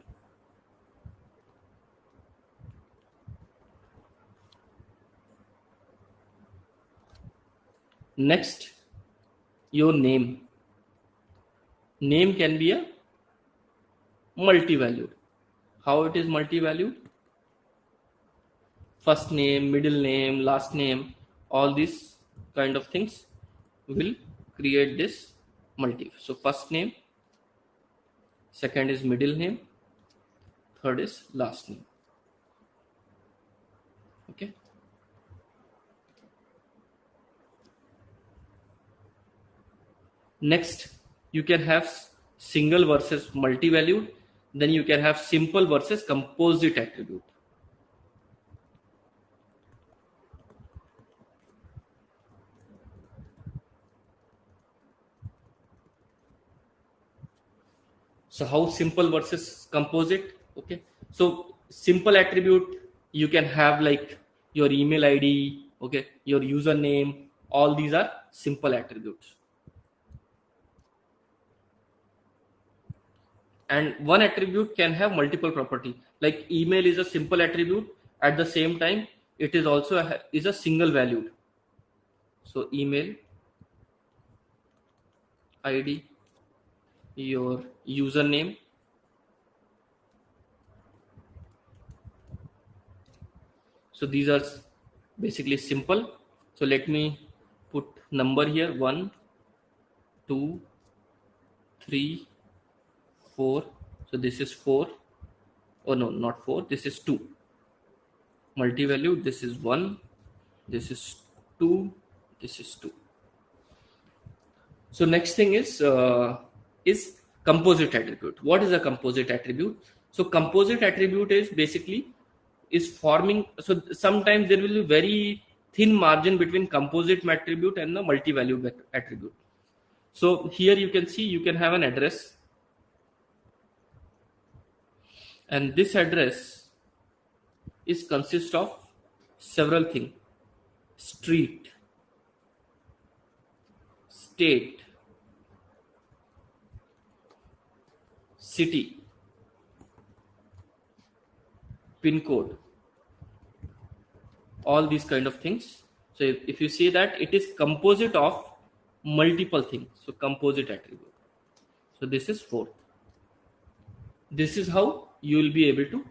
Next, your name. Name can be a multi-valued. How it is multi-valued? First name, middle name, last name, all these kind of things will create this multi. So first name, second is middle name, third is last name. Okay. Next, you can have single versus multi-valued. Then you can have simple versus composite attribute. So how simple versus composite? Okay. So simple attribute, you can have like your email ID, okay, your username, all these are simple attributes. And one attribute can have multiple property. Like email is a simple attribute. At the same time, it is also is a single valued. So email ID, your username, so these are basically simple. So let me put number here: 1, 2, 3, 4. So this is 4. Oh no, not 4. This is 2. Multi-value. This is 1. This is 2. This is 2. So next thing is composite attribute. What is a composite attribute? So composite attribute is basically is forming. So sometimes there will be very thin margin between composite attribute and the multi-value attribute. So here you can see you can have an address, and this address is consist of several things: street, state, city, pin code, all these kind of things. So if you see that it is composite of multiple things, so composite attribute. So this is fourth. This is how you will be able to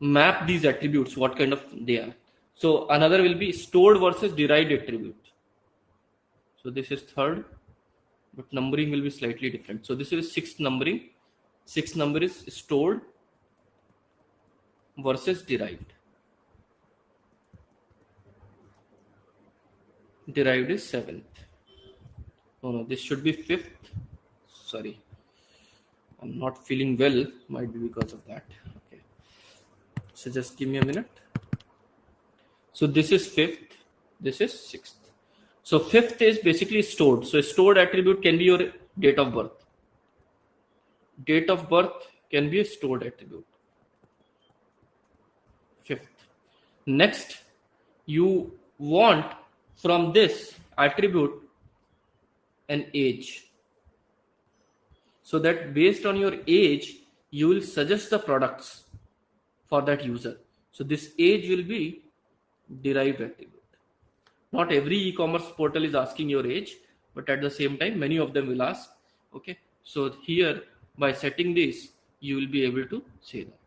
map these attributes, what kind of they are. So another will be stored versus derived attribute. So this is third, but numbering will be slightly different. So this is sixth numbering. Sixth number is stored versus derived. Derived is seventh. Oh no, this should be fifth. Sorry, I'm not feeling well. Might be because of that. Okay. So just give me a minute. So this is fifth. This is sixth. So fifth is basically stored. So stored attribute can be your date of birth. Date of birth can be a stored attribute. Fifth. Next, you want from this attribute an age. So that based on your age, you will suggest the products for that user. So this age will be derived attribute. Not every e-commerce portal is asking your age, but at the same time, many of them will ask. Okay. So here, by setting this, you will be able to say that.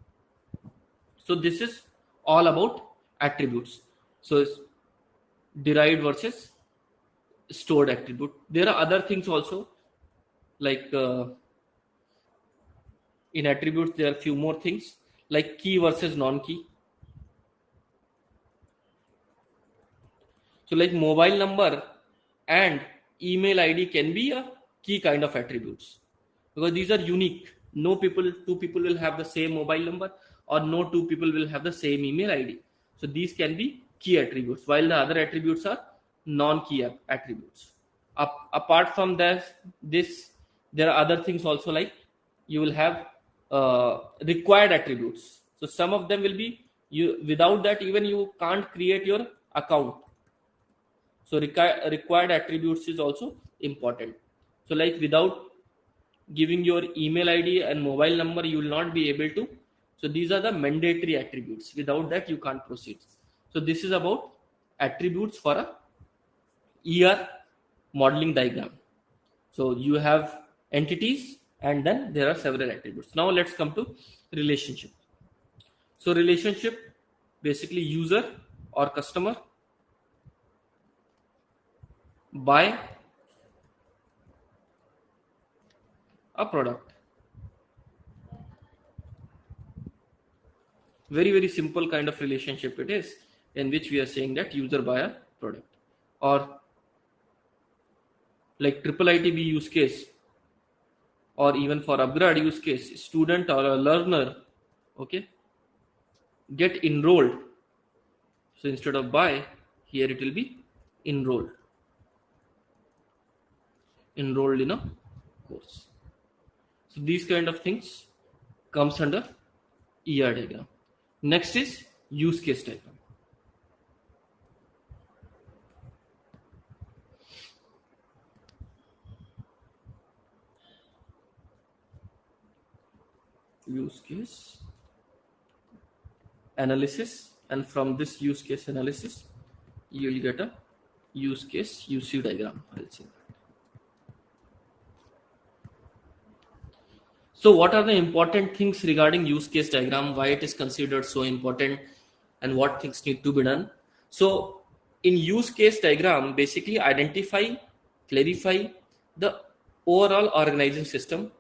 So this is all about attributes. So it's derived versus stored attribute. There are other things also, like In attributes, there are few more things like key versus non-key. So like mobile number and email ID can be a key kind of attributes because these are unique. No two people will have the same mobile number, or no two people will have the same email ID. So these can be key attributes, while the other attributes are non-key attributes. Apart from this, there are other things also, like you will have required attributes. So some of them will be, you without that even you can't create your account. So required attributes is also important. So like without giving your email ID and mobile number, you will not be able to. So these are the mandatory attributes. Without that, you can't proceed. So this is about attributes for a ER modeling diagram. So you have entities and then there are several attributes. Now let's come to relationship. So relationship, basically user or customer buy a product. Very simple kind of relationship it is, in which we are saying that user buy a product. Or like triple ITB use case, or even for upgrade use case, student or a learner, okay, get enrolled. So instead of buy, here it will be enrolled in a course. So these kind of things comes under ER diagram. Next is use case diagram. Use case analysis, and from this use case analysis you will get a use case UC diagram. I'll say that. So what are the important things regarding use case diagram, why it is considered so important, and what things need to be done? So in use case diagram, basically identify, clarify the overall organizing system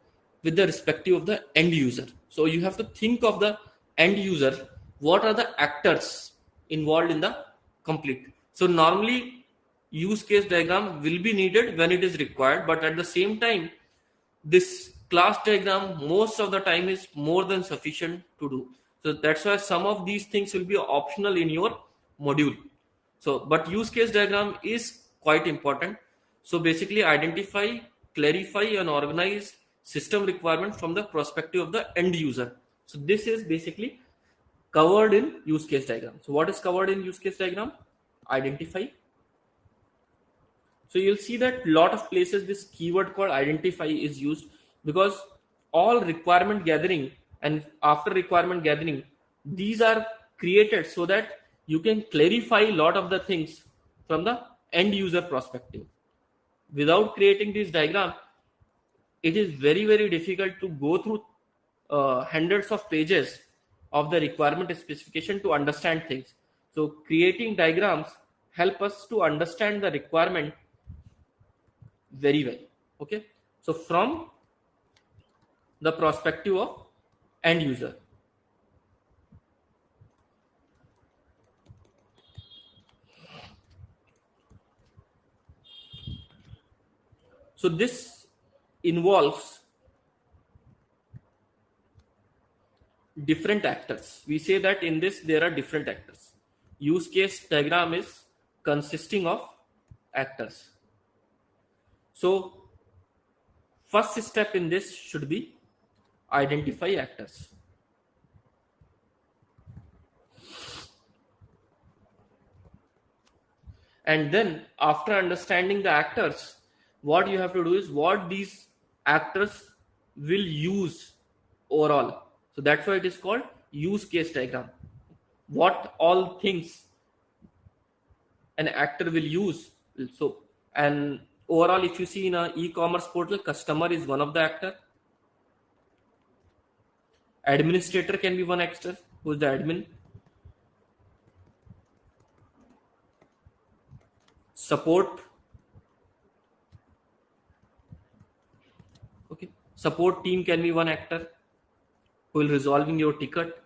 with the respective of the end user. So you have to think of the end user, what are the actors involved in the complete. So normally use case diagram will be needed when it is required, but at the same time this class diagram most of the time is more than sufficient to do. So that's why some of these things will be optional in your module. So but use case diagram is quite important. So basically identify, clarify and organize system requirement from the perspective of the end user. So this is basically covered in use case diagram. So what is covered in use case diagram? Identify. So you'll see that lot of places this keyword called identify is used, because all requirement gathering and after requirement gathering, these are created so that you can clarify a lot of the things from the end user perspective. Without creating this diagram, it is very difficult to go through hundreds of pages of the requirement specification to understand things. So creating diagrams help us to understand the requirement very well. Okay, so from the perspective of end user. So this involves different actors. We say that in this there are different actors. Use case diagram is consisting of actors. So first step in this should be identify actors. And then after understanding the actors, what you have to do is what these actors will use overall. So that's why it is called use case diagram. What all things an actor will use. So, and overall, if you see in a e-commerce portal, customer is one of the actor. Administrator can be one actor, who is the admin. Support. Okay. Support team can be one actor. who will resolving your ticket.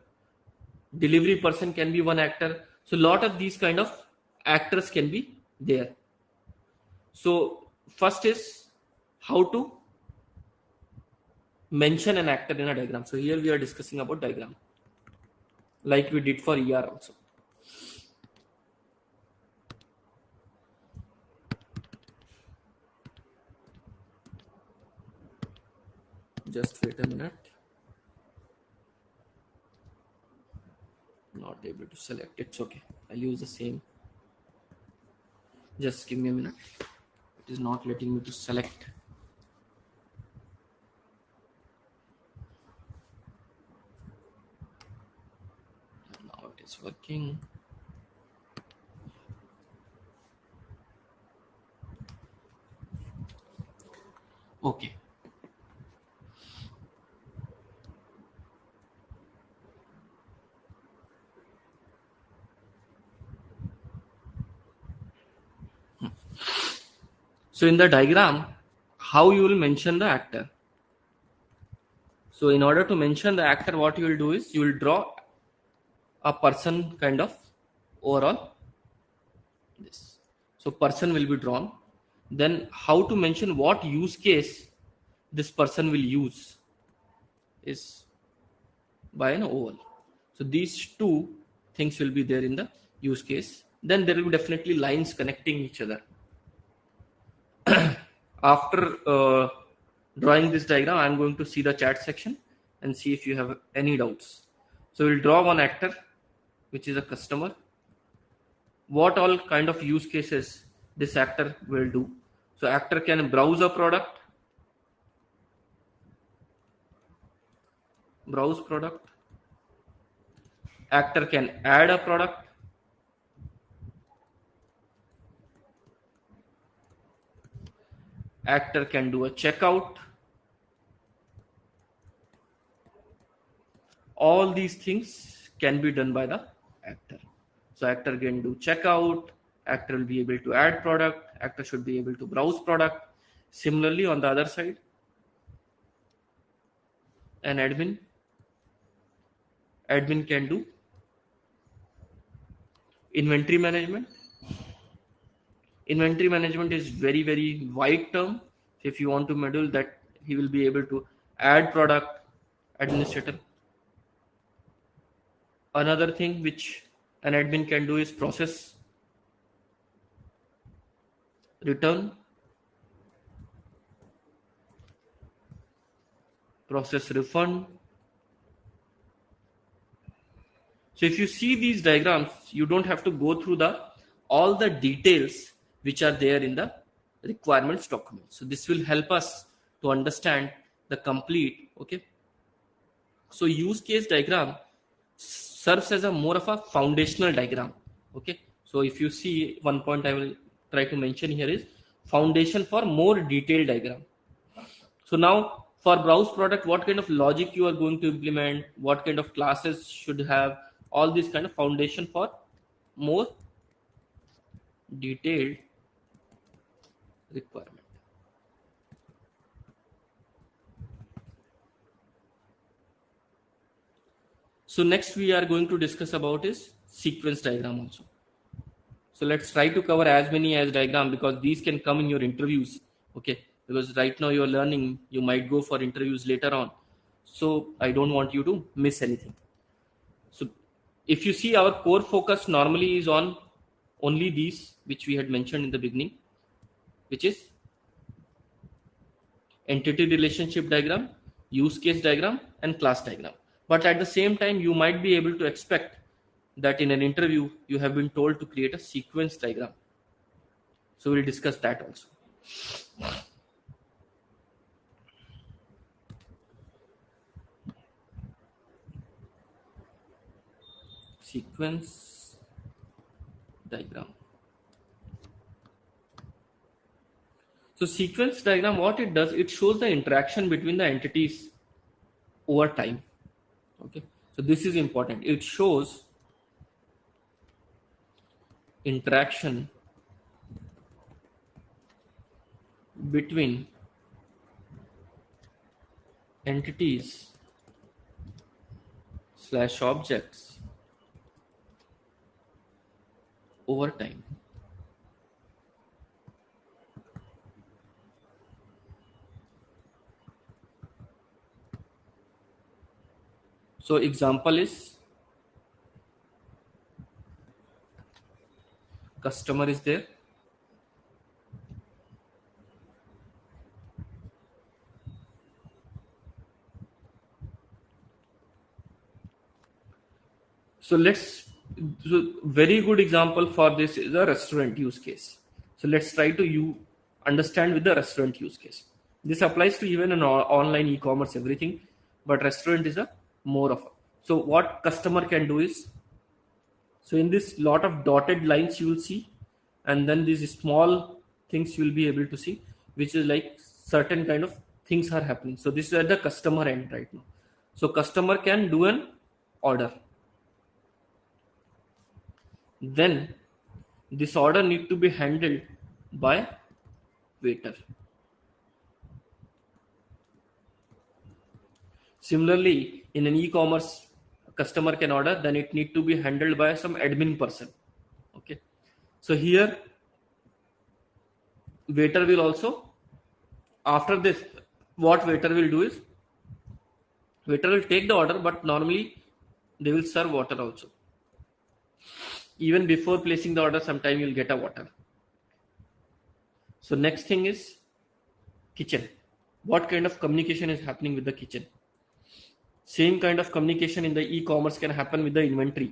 Delivery person can be one actor. So lot of these kind of actors can be there. So first is how to mention an actor in a diagram. So here we are discussing about diagram, like we did for ER also. Just wait a minute. Not able to select. It's okay. I'll use the same. Just give me a minute. It is not letting me to select. Now it is working. Okay. So in the diagram, how you will mention the actor. So in order to mention the actor, what you will do is you will draw a person kind of overall this. So person will be drawn. Then how to mention what use case this person will use is by an oval. So these two things will be there in the use case. Then there will be definitely lines connecting each other. After drawing this diagram, I'm going to see the chat section and see if you have any doubts. So we'll draw one actor, which is a customer. What all kind of use cases this actor will do? So actor can browse a product, actor can add a product, actor can do a checkout. All these things can be done by the actor. So actor can do checkout, actor will be able to add product, actor should be able to browse product. Similarly, on the other side, an admin can do inventory management. Inventory management is very wide term. So if you want to model that, he will be able to add product. Administrator. Another thing which an admin can do is process return, process refund. So if you see these diagrams, you don't have to go through all the details which are there in the requirements document. So this will help us to understand the complete. Okay. So use case diagram serves as a more of a foundational diagram. Okay. So if you see, one point I will try to mention here is foundation for more detailed diagram. So now for browse product, what kind of logic you are going to implement, what kind of classes should have, all this kind of foundation for more detailed requirement. So next we are going to discuss about is sequence diagram also. So let's try to cover as many as diagram, because these can come in your interviews. Okay, because right now you're learning, you might go for interviews later on. So I don't want you to miss anything. So if you see, our core focus normally is on only these which we had mentioned in the beginning, which is entity relationship diagram, use case diagram, and class diagram. But at the same time, you might be able to expect that in an interview you have been told to create a sequence diagram. So we'll discuss that also. Sequence diagram. So sequence diagram, what it does, it shows the interaction between the entities over time. Okay, so this is important. It shows interaction between entities slash objects over time. So example is customer is there. So very good example for this is a restaurant use case. So let's try to you understand with the restaurant use case. This applies to even an online e-commerce everything, but restaurant is a more of a. So what customer can do is, so in this lot of dotted lines you will see, and then these small things you will be able to see, which is like certain kind of things are happening. So this is at the customer end right now. So customer can do an order. Then this order need to be handled by waiter. Similarly, in an e-commerce, customer can order, then it need to be handled by some admin person. Okay. So here, waiter will also, after this, what waiter will do is, waiter will take the order, but normally they will serve water also. Even before placing the order, sometime you'll get a water. So next thing is kitchen. What kind of communication is happening with the kitchen? Same kind of communication in the e-commerce can happen with the inventory.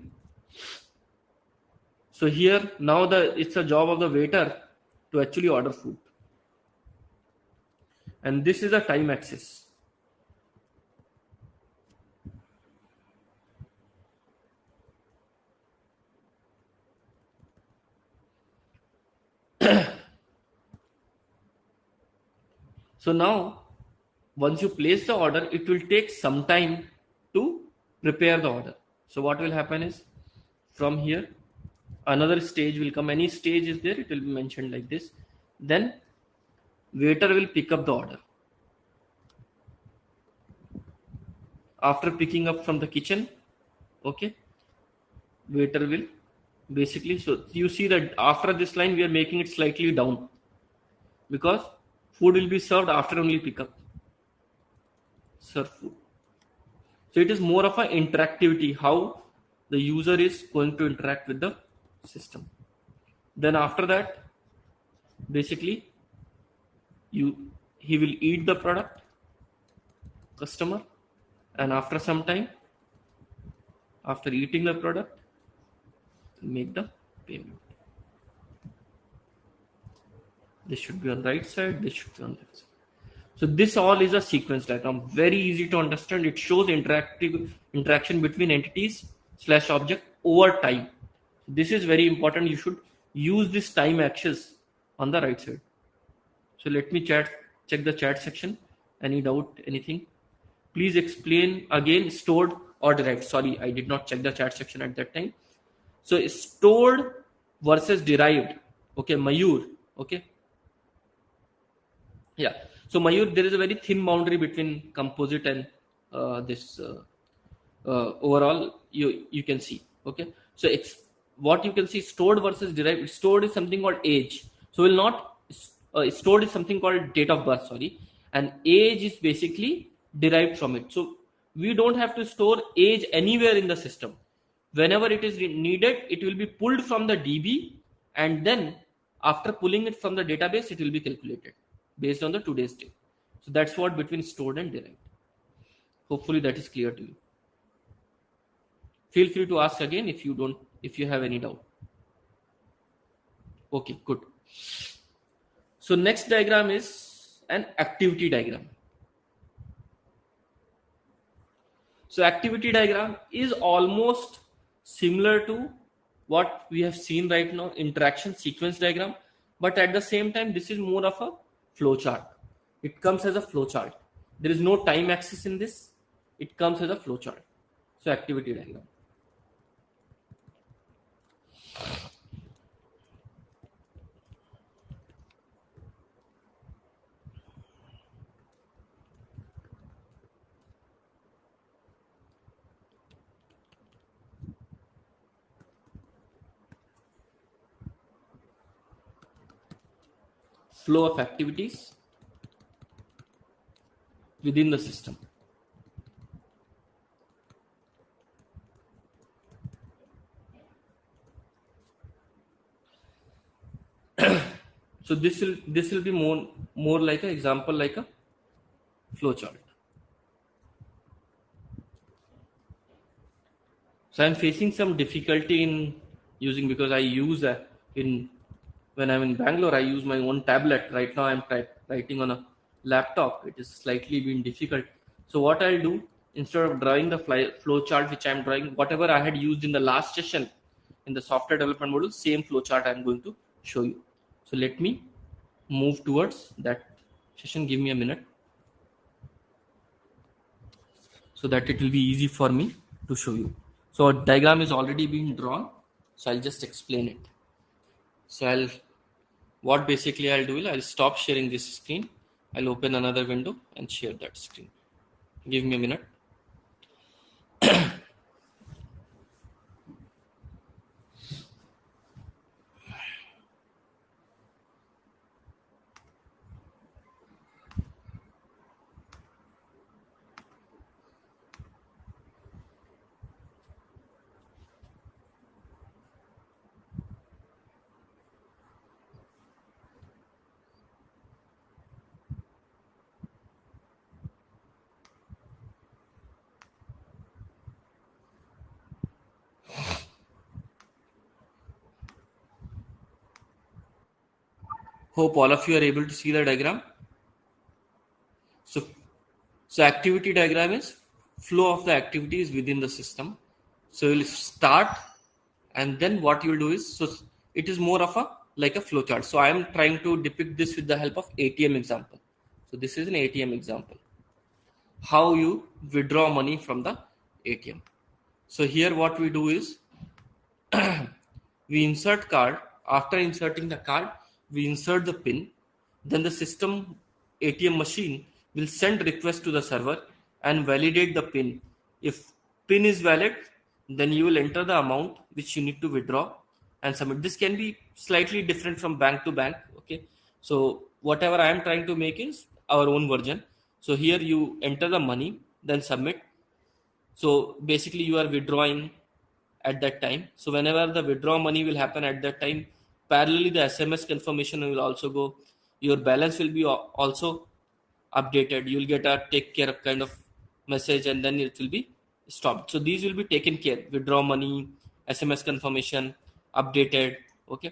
So here now it's a job of the waiter to actually order food. And this is a time axis. So now once you place the order, it will take some time to prepare the order. So what will happen is, from here another stage will come. Any stage is there, it will be mentioned like this. Then waiter will pick up the order. After picking up from the kitchen, okay, waiter will basically, so you see that after this line we are making it slightly down, because food will be served after only pickup. Serve food. So it is more of an interactivity, how the user is going to interact with the system. Then after that, basically he will eat the product, customer, and after some time, after eating the product, make the payment. This should be on right side, this should be on left side. So this all is a sequence diagram, very easy to understand. It shows interaction between entities slash object over time. This is very important. You should use this time axis on the right side. So let me check the chat section. Any doubt, anything? Please explain again stored or derived. Sorry, I did not check the chat section at that time. So stored versus derived. Okay, Mayur. Okay. Yeah. So Mayur, there is a very thin boundary between composite and this overall. You can see. Okay. So what you can see, stored versus derived. Stored is something called age. So will not stored is something called date of birth. Sorry, and age is basically derived from it. So we don't have to store age anywhere in the system. Whenever it is needed, it will be pulled from the DB, and then after pulling it from the database, it will be calculated based on the today's date. So that's what between stored and derived. Hopefully that is clear to you. Feel free to ask again if you have any doubt. Okay, good. So next diagram is an activity diagram. So activity diagram is almost similar to what we have seen right now, interaction sequence diagram, but at the same time this is more of a flow chart. It comes as a flow chart. There is no time axis in this. It comes as a flow chart. So activity diagram. flow of activities within the system. So this will be more like an example, like a flow chart. So I'm facing some difficulty in using, because I use when I'm in Bangalore, I use my own tablet. Right now I'm writing on a laptop. It is slightly been difficult. So what I'll do, instead of drawing the flow chart which I'm drawing, whatever I had used in the last session in the software development module, same flow chart I'm going to show you. So let me move towards that session. Give me a minute so that it will be easy for me to show you. So a diagram is already being drawn, so I'll just explain it. So what basically I'll do is I'll stop sharing this screen. I'll open another window and share that screen. Give me a minute. Hope all of you are able to see the diagram. So activity diagram is flow of the activities within the system. So you'll start, and then what you'll do is, so it is more of a like a flow chart. So I am trying to depict this with the help of ATM example. So this is an ATM example. How you withdraw money from the ATM. So here what we do is we insert card. After inserting the card, we insert the pin. Then the system ATM machine will send request to the server and validate the pin. If pin is valid, then you will enter the amount which you need to withdraw and submit. This can be slightly different from bank to bank. Okay. So whatever I am trying to make is our own version. So here you enter the money, then submit. So basically you are withdrawing at that time. So whenever the withdraw money will happen at that time, parallelly the SMS confirmation will also go. Your balance will be also updated. You'll get a take care of kind of message, and then it will be stopped. So these will be taken care. Withdraw money, SMS confirmation, updated. Okay.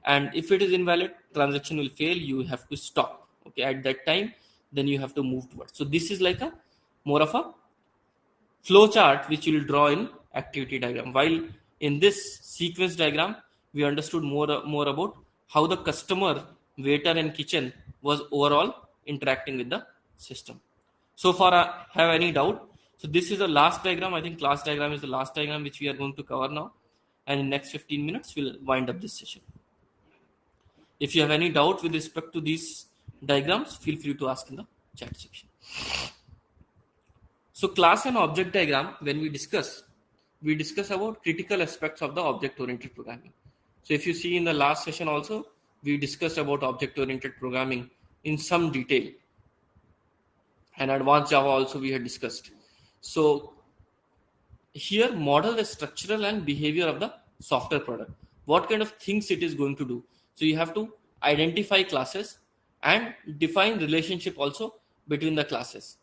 And if it is invalid, transaction will fail. You have to stop. Okay. At that time, then you have to move towards. So this is like a more of a flow chart which you will draw in activity diagram. While in this sequence diagram, we understood more about how the customer, waiter and kitchen was overall interacting with the system. So far, have any doubt? So this is the last diagram. I think class diagram is the last diagram which we are going to cover now. And in next 15 minutes, we'll wind up this session. If you have any doubt with respect to these diagrams, feel free to ask in the chat section. So class and object diagram, when we discuss about critical aspects of the object-oriented programming. So if you see in the last session also, we discussed about object-oriented programming in some detail. And advanced Java also we had discussed. So here model the structural and behavior of the software product. What kind of things it is going to do. So you have to identify classes and define relationship also between the classes.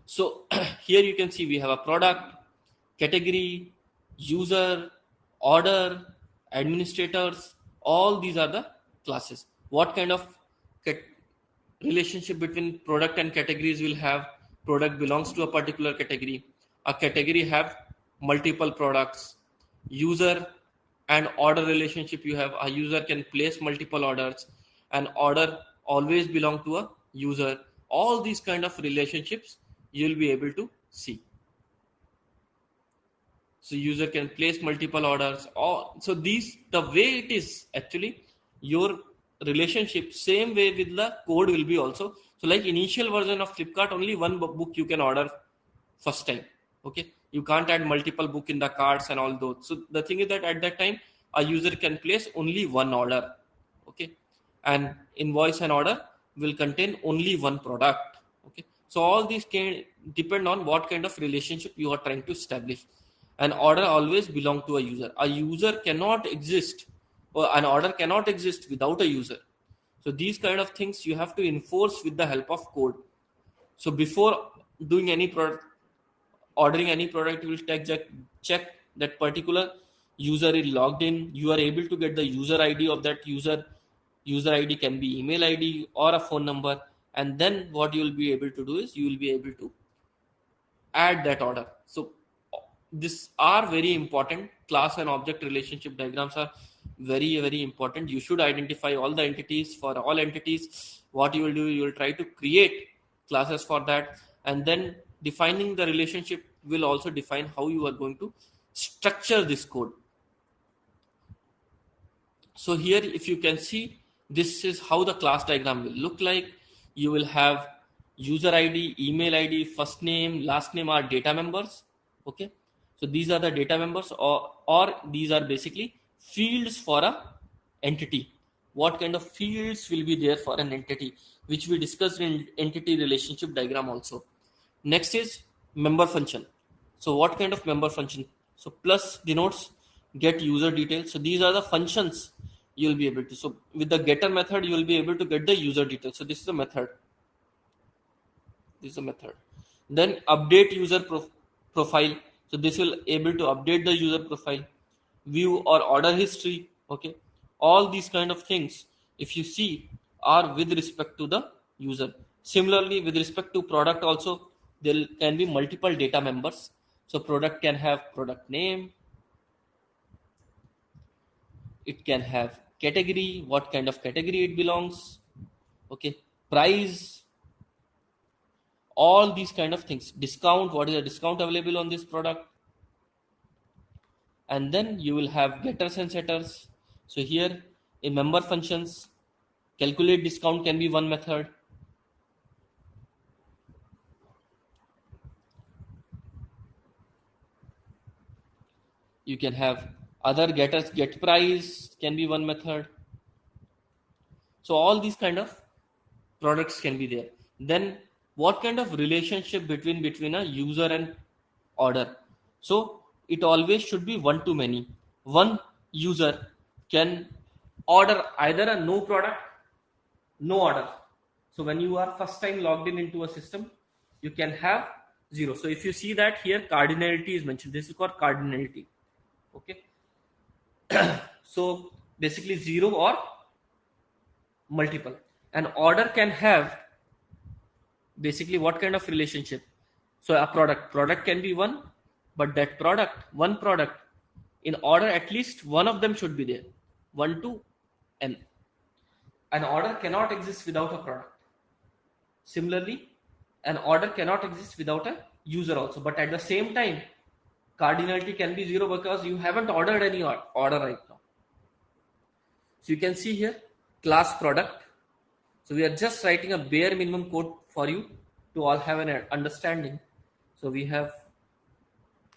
So here you can see we have a product, category, user, order, administrators. All these are the classes. What kind of relationship between product and categories will have? Product belongs to a particular category. A category have multiple products. User and order relationship, you have a user can place multiple orders. An order always belong to a user. All these kind of relationships you'll be able to see. So user can place multiple orders. So these, the way it is actually your relationship, same way with the code will be also. So like initial version of Flipkart, only one book you can order first time. Okay. You can't add multiple book in the carts and all those. So the thing is that at that time, a user can place only one order. Okay. and invoice and order will contain only one product. Okay, so all these can depend on what kind of relationship you are trying to establish. An order always belong to a user. A user cannot exist, or an order cannot exist without a user. So these kind of things you have to enforce with the help of code. So before doing any product, ordering any product, you will check that particular user is logged in. You are able to get the user ID of that user. User ID can be email ID or a phone number. And then what you will be able to do is you will be able to add that order. So these are very important. Class and object relationship diagrams are very important. You should identify all the entities. For all entities, what you will do, you will try to create classes for that, and then defining the relationship will also define how you are going to structure this code. So here, if you can see, this is how the class diagram will look like. You will have user ID, email ID, first name, last name are data members. Okay, so these are the data members, or these are basically fields for a entity. What kind of fields will be there for an entity, which we discussed in entity relationship diagram also. Next is member function. So what kind of member function? So plus denotes get user details. So these are the functions you will be able to. So with the getter method, you will be able to get the user details. So this is a method. This is a method. Then update user profile. So this will able to update the user profile. View or order history. Okay, all these kind of things, if you see, are with respect to the user. Similarly, with respect to product also, there can be multiple data members. So product can have product name, it can have category, what kind of category it belongs, okay, price, all these kind of things, discount, what is the discount available on this product. And then you will have getters and setters. So here in member functions, calculate discount can be one method. You can have other getters, get price can be one method. So all these kind of products can be there. Then what kind of relationship between a user and order? So it always should be one to many. One user can order either a no product, no order. So when you are first time logged in into a system, you can have 0. So if you see that here, cardinality is mentioned. This is called cardinality. Okay. So basically 0 or multiple. An order can have basically what kind of relationship? So a product can be one, but that one product, in order at least one of them should be there, 1 to n. An order cannot exist without a product. Similarly, an order cannot exist without a user also, but at the same time, cardinality can be 0 because you haven't ordered any order right now. So you can see here class product. So we are just writing a bare minimum code for you to all have an understanding. So we have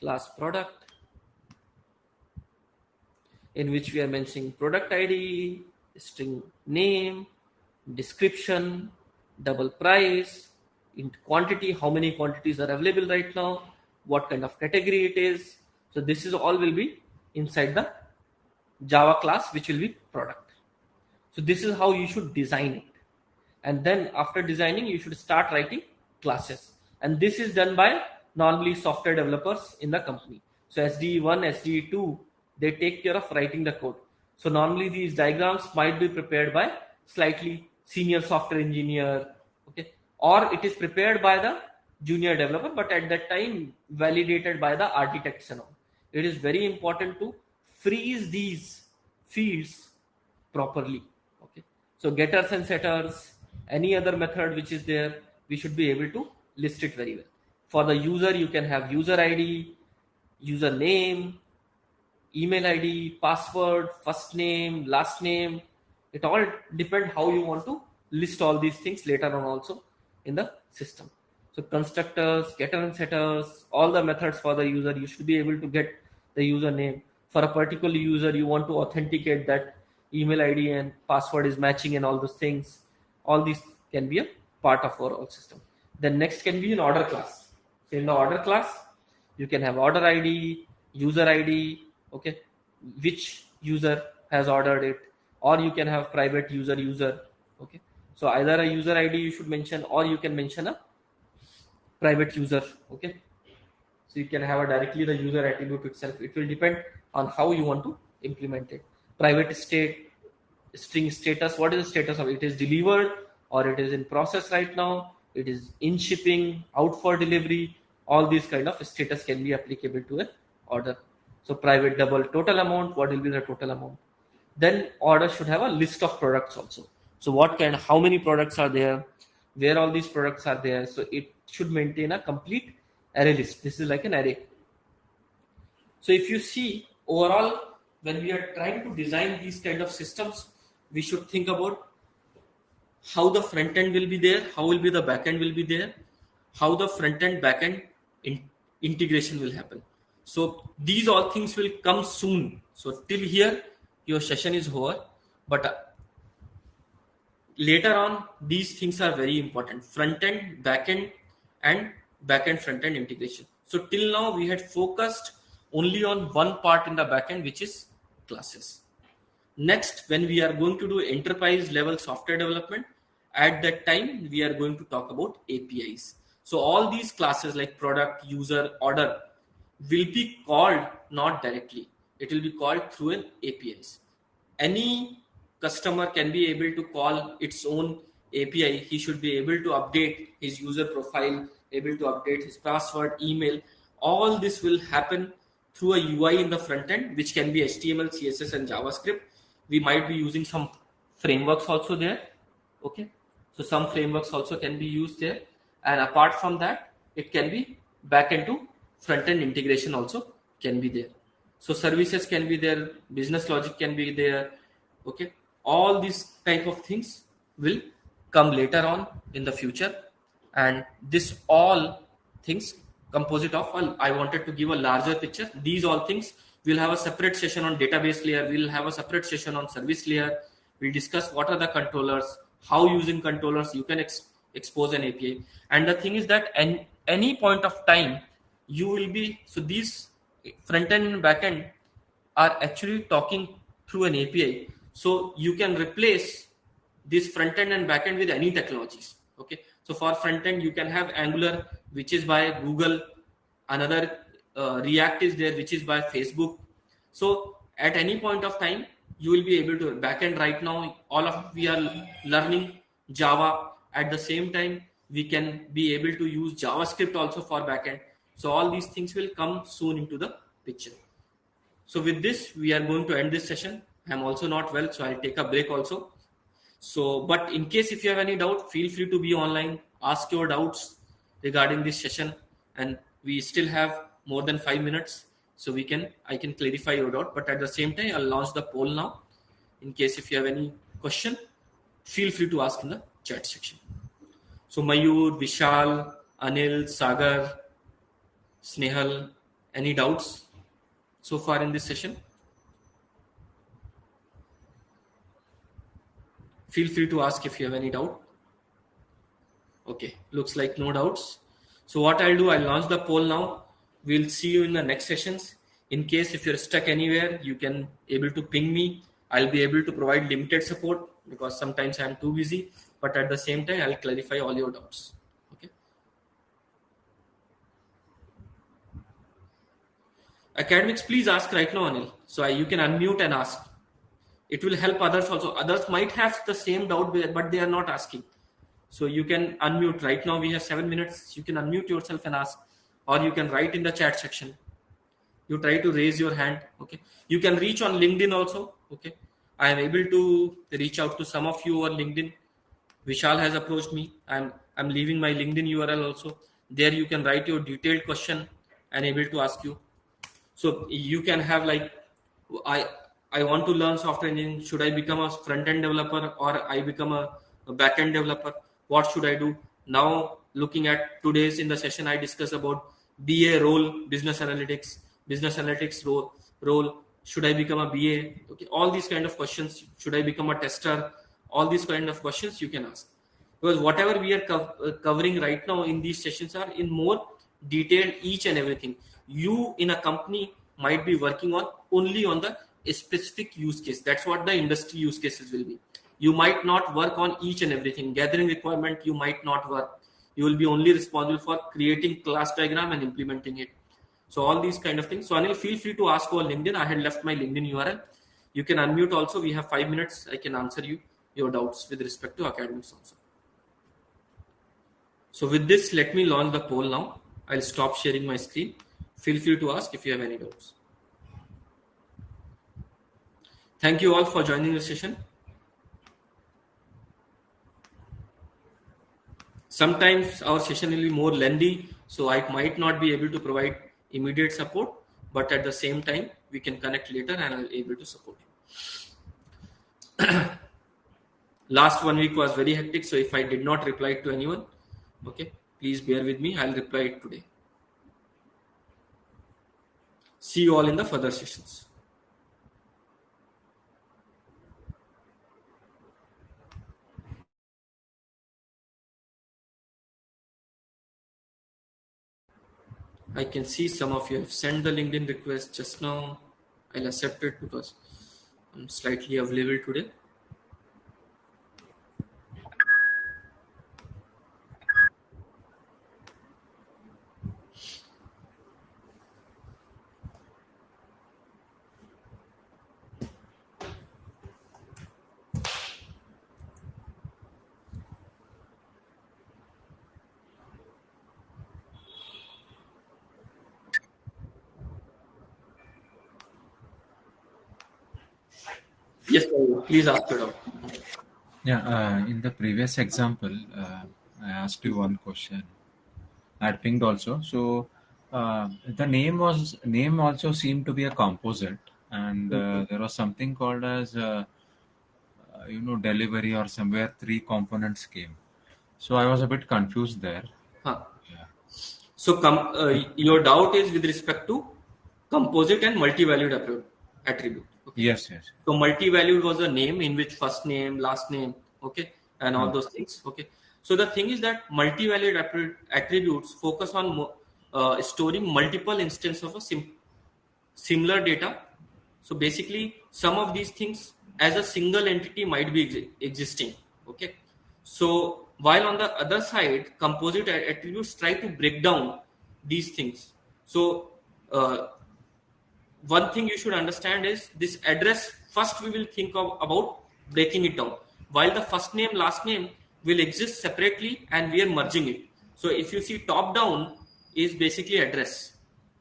class product, in which we are mentioning product ID, string name, description, double price, in quantity, how many quantities are available right now, what kind of category it is. So this is all will be inside the Java class, which will be product. So this is how you should design it. And then after designing, you should start writing classes. And this is done by normally software developers in the company. So SDE1, SDE2, they take care of writing the code. So normally these diagrams might be prepared by slightly senior software engineer, okay, or it is prepared by the junior developer, but at that time validated by the architects and all. It is very important to freeze these fields properly. Okay, so getters and setters, any other method which is there, we should be able to list it very well. For the user, you can have user ID, user name, email ID, password, first name, last name. It all depends how you want to list all these things later on also in the system. So constructors, getter and setters, all the methods for the user, you should be able to get the username. For a particular user, you want to authenticate that email ID and password is matching and all those things. All these can be a part of our system. Then next can be an order class. So in the order class, you can have order ID, user ID, okay, which user has ordered it, or you can have private user, okay. So either a user ID you should mention, or you can mention a private user, okay. So you can have a directly the user attribute itself. It will depend on how you want to implement it. Private state, string status, what is the status of it? It is delivered, or it is in process right now, it is in shipping, out for delivery. All these kind of status can be applicable to an order. So private double total amount, what will be the total amount? Then order should have a list of products also. So how many products are there, where all these products are there. So it should maintain a complete array list. This is like an array. So if you see overall, when we are trying to design these kind of systems, we should think about how the front end will be there, how will be the back end will be there, how the front end back end integration will happen. So these all things will come soon. So till here your session is over, but later on these things are very important: front end, back end, and back end front end integration. So till now we had focused only on one part in the back end, which is classes. Next, when we are going to do enterprise level software development, at that time we are going to talk about APIs. So all these classes like product, user, order will be called not directly. It will be called through an APIs. Any customer can be able to call its own API. He should be able to update his user profile, able to update his password, email. All this will happen through a UI in the front end, which can be HTML, CSS, and JavaScript. We might be using some frameworks also there. Okay. So some frameworks also can be used there. And apart from that, it can be back-end to front-end integration also can be there. So services can be there, business logic can be there. Okay. All these type of things will come later on in the future. And this all things composite of, I wanted to give a larger picture. These all things, we'll have a separate session on database layer. We'll have a separate session on service layer. We'll discuss what are the controllers, how using controllers you can expose an API. And the thing is that any point of time you will be, so these front end and back end are actually talking through an API. So you can replace this front end and back end with any technologies. Okay. So for front end, you can have Angular, which is by Google. Another React is there, which is by Facebook. So at any point of time, you will be able to back end. Right now, we are learning Java. At the same time, we can be able to use JavaScript also for back end. So all these things will come soon into the picture. So with this, we are going to end this session. I'm also not well, so I'll take a break also. So, but in case if you have any doubt, feel free to be online, ask your doubts regarding this session, and we still have more than 5 minutes, so I can clarify your doubt. But at the same time, I'll launch the poll now. In case if you have any question, feel free to ask in the chat section. So Mayur, Vishal, Anil, Sagar, Snehal, any doubts so far in this session? Feel free to ask if you have any doubt. Okay, looks like no doubts. So what I'll do, I'll launch the poll now. We'll see you in the next sessions. In case if you're stuck anywhere, you can able to ping me. I'll be able to provide limited support because sometimes I'm too busy, but at the same time, I'll clarify all your doubts. Okay. Academics, please ask right now, Anil. So you can unmute and ask. It will help others also. Others might have the same doubt, but they are not asking. So you can unmute. Right now we have 7 minutes. You can unmute yourself and ask, or you can write in the chat section. You try to raise your hand. Okay. You can reach on LinkedIn also. Okay. I am able to reach out to some of you on LinkedIn. Vishal has approached me. I'm leaving my LinkedIn URL also. There you can write your detailed question and able to ask you. So you can have like, I want to learn software engineering. Should I become a front-end developer or I become a back-end developer? What should I do? Now, looking at today's in the session, I discuss about BA role, business analytics role, Should I become a BA? Okay, all these kind of questions. Should I become a tester? All these kind of questions you can ask, because whatever we are covering right now in these sessions are in more detailed each and everything. You in a company might be working on only on the specific use case. That's what the industry use cases will be. You might not work on each and everything. Gathering requirement, you might not work. You will be only responsible for creating class diagram and implementing it. So all these kind of things. So Anil, feel free to ask over LinkedIn. I had left my LinkedIn URL. You can unmute also. We have 5 minutes. I can answer you your doubts with respect to academics also. So with this, let me launch the poll now. I'll stop sharing my screen. Feel free to ask if you have any doubts. Thank you all for joining the session. Sometimes our session will be more lengthy, so I might not be able to provide immediate support, but at the same time, we can connect later and I'll be able to support you. Last 1 week was very hectic, so if I did not reply to anyone, okay, please bear with me. I'll reply it today. See you all in the further sessions. I can see some of you have sent the LinkedIn request just now. I'll accept it because I'm slightly available today. Yes, please ask it out. Yeah, in the previous example, I asked you one question. I had pinged also. So the name also seemed to be a composite, and there was something called as delivery or somewhere 3 components came. So I was a bit confused there. Huh. Yeah. So your doubt is with respect to composite and multi-valued attribute. Okay. Yes. So multi-valued was a name in which first name, last name, okay, and all those things. Okay. So the thing is that multi-valued attributes focus on storing multiple instances of a similar data. So basically, some of these things as a single entity might be existing. Okay. So while on the other side, composite attributes try to break down these things. So one thing you should understand is this address. First, we will think about breaking it down. While the first name, last name will exist separately, and we are merging it. So if you see top down is basically address.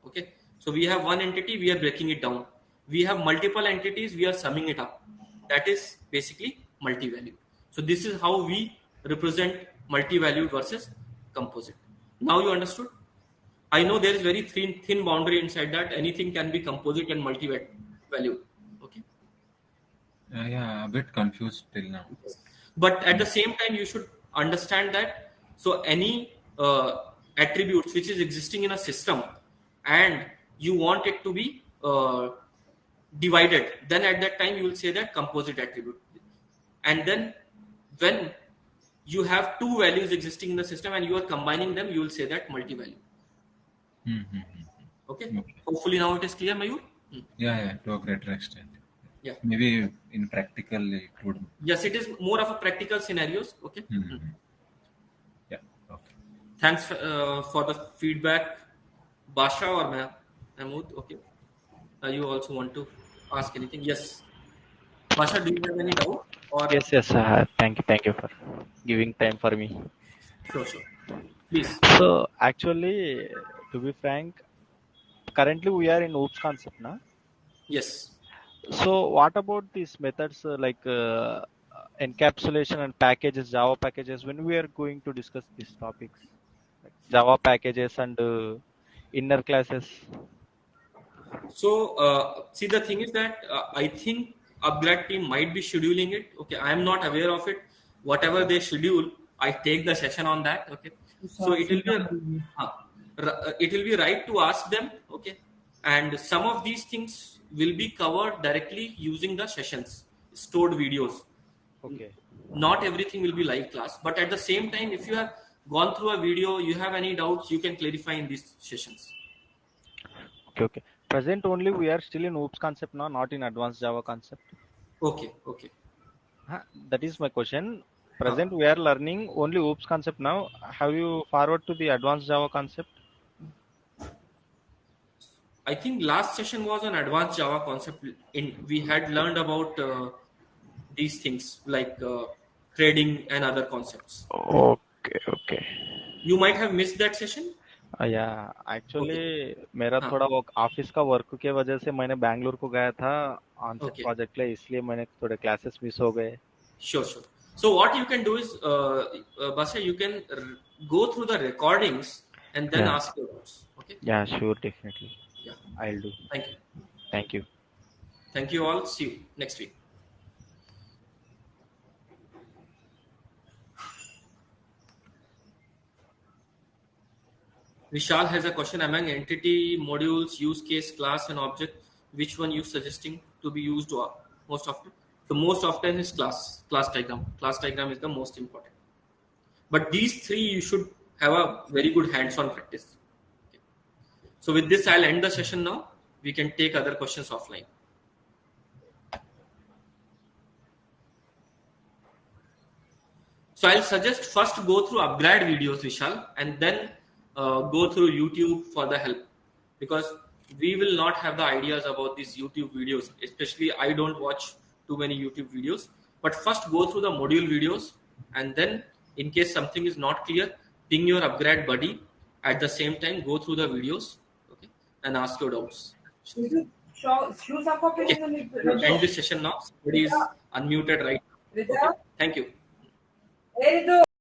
Okay. So we have one entity, we are breaking it down. We have multiple entities, we are summing it up. That is basically multi-value. So this is how we represent multi-valued versus composite. Now you understood? I know there is very thin boundary inside that. Anything can be composite and multi-value. Okay. Yeah, a bit confused till now. But at the same time, you should understand that. So any attributes which is existing in a system, and you want it to be divided, then at that time you will say that composite attribute. And then when you have two values existing in the system and you are combining them, you will say that multi-value. Okay. Hopefully now it is clear, Mayur? Yeah, to a greater extent. Yeah. Maybe in practical it would. Yes, it is more of a practical scenarios. Okay. Yeah. Okay. Thanks for the feedback, Basha or Mahmood. Okay. You also want to ask anything? Yes. Basha, do you have any doubt? Or Yes. Thank you for giving time for me. Sure. Please. So actually, to be frank, currently we are in OOPS concept now. Yes. So what about these methods like encapsulation and packages, Java packages? When we are going to discuss these topics, like Java packages and inner classes. So see, the thing is that I think Upgrad team might be scheduling it. Okay, I am not aware of it. Whatever they schedule, I take the session on that. Okay, so it will be right to ask them. Okay, and some of these things will be covered directly using the sessions, stored videos. Okay. Not everything will be live class, but at the same time, if you have gone through a video, you have any doubts, you can clarify in these sessions. Okay. Okay. Present only we are still in OOPS concept now, not in advanced Java concept. Okay. Huh, that is my question. Huh. Present we are learning only OOPS concept now. Have you forward to the advanced Java concept? I think last session was on advanced Java concept. We had learned about these things like trading and other concepts. Okay. Okay. You might have missed that session. या actually मेरा हाँ. थोड़ा वो office का work के वजह से मैंने बैंगलोर को गया था ऑनसेट Okay. प्रोजेक्ट के लिए, इसलिए मैंने थोड़े क्लासेस मिस हो गए. Sure. So what you can do is, Basha, you can go through the recordings and then Yeah. ask your doubts. Okay. Yeah, sure, definitely. Yeah. I'll do. Thank you. Thank you. Thank you all. See you next week. Vishal has a question. Among entity, modules, use case, class, and object, which one you suggesting to be used most often? The most often is class diagram. Class diagram is the most important. But these three, you should have a very good hands-on practice. Okay. So with this, I'll end the session now. We can take other questions offline. So I'll suggest first go through upgrade videos, Vishal, and then go through YouTube for the help, because we will not have the ideas about these YouTube videos. Especially, I don't watch too many YouTube videos. But first, go through the module videos, and then, in case something is not clear, ping your upgrade buddy. At the same time, go through the videos, okay, and ask your doubts. Okay. We'll end this session now. Somebody is unmuted right now. Okay. Thank you.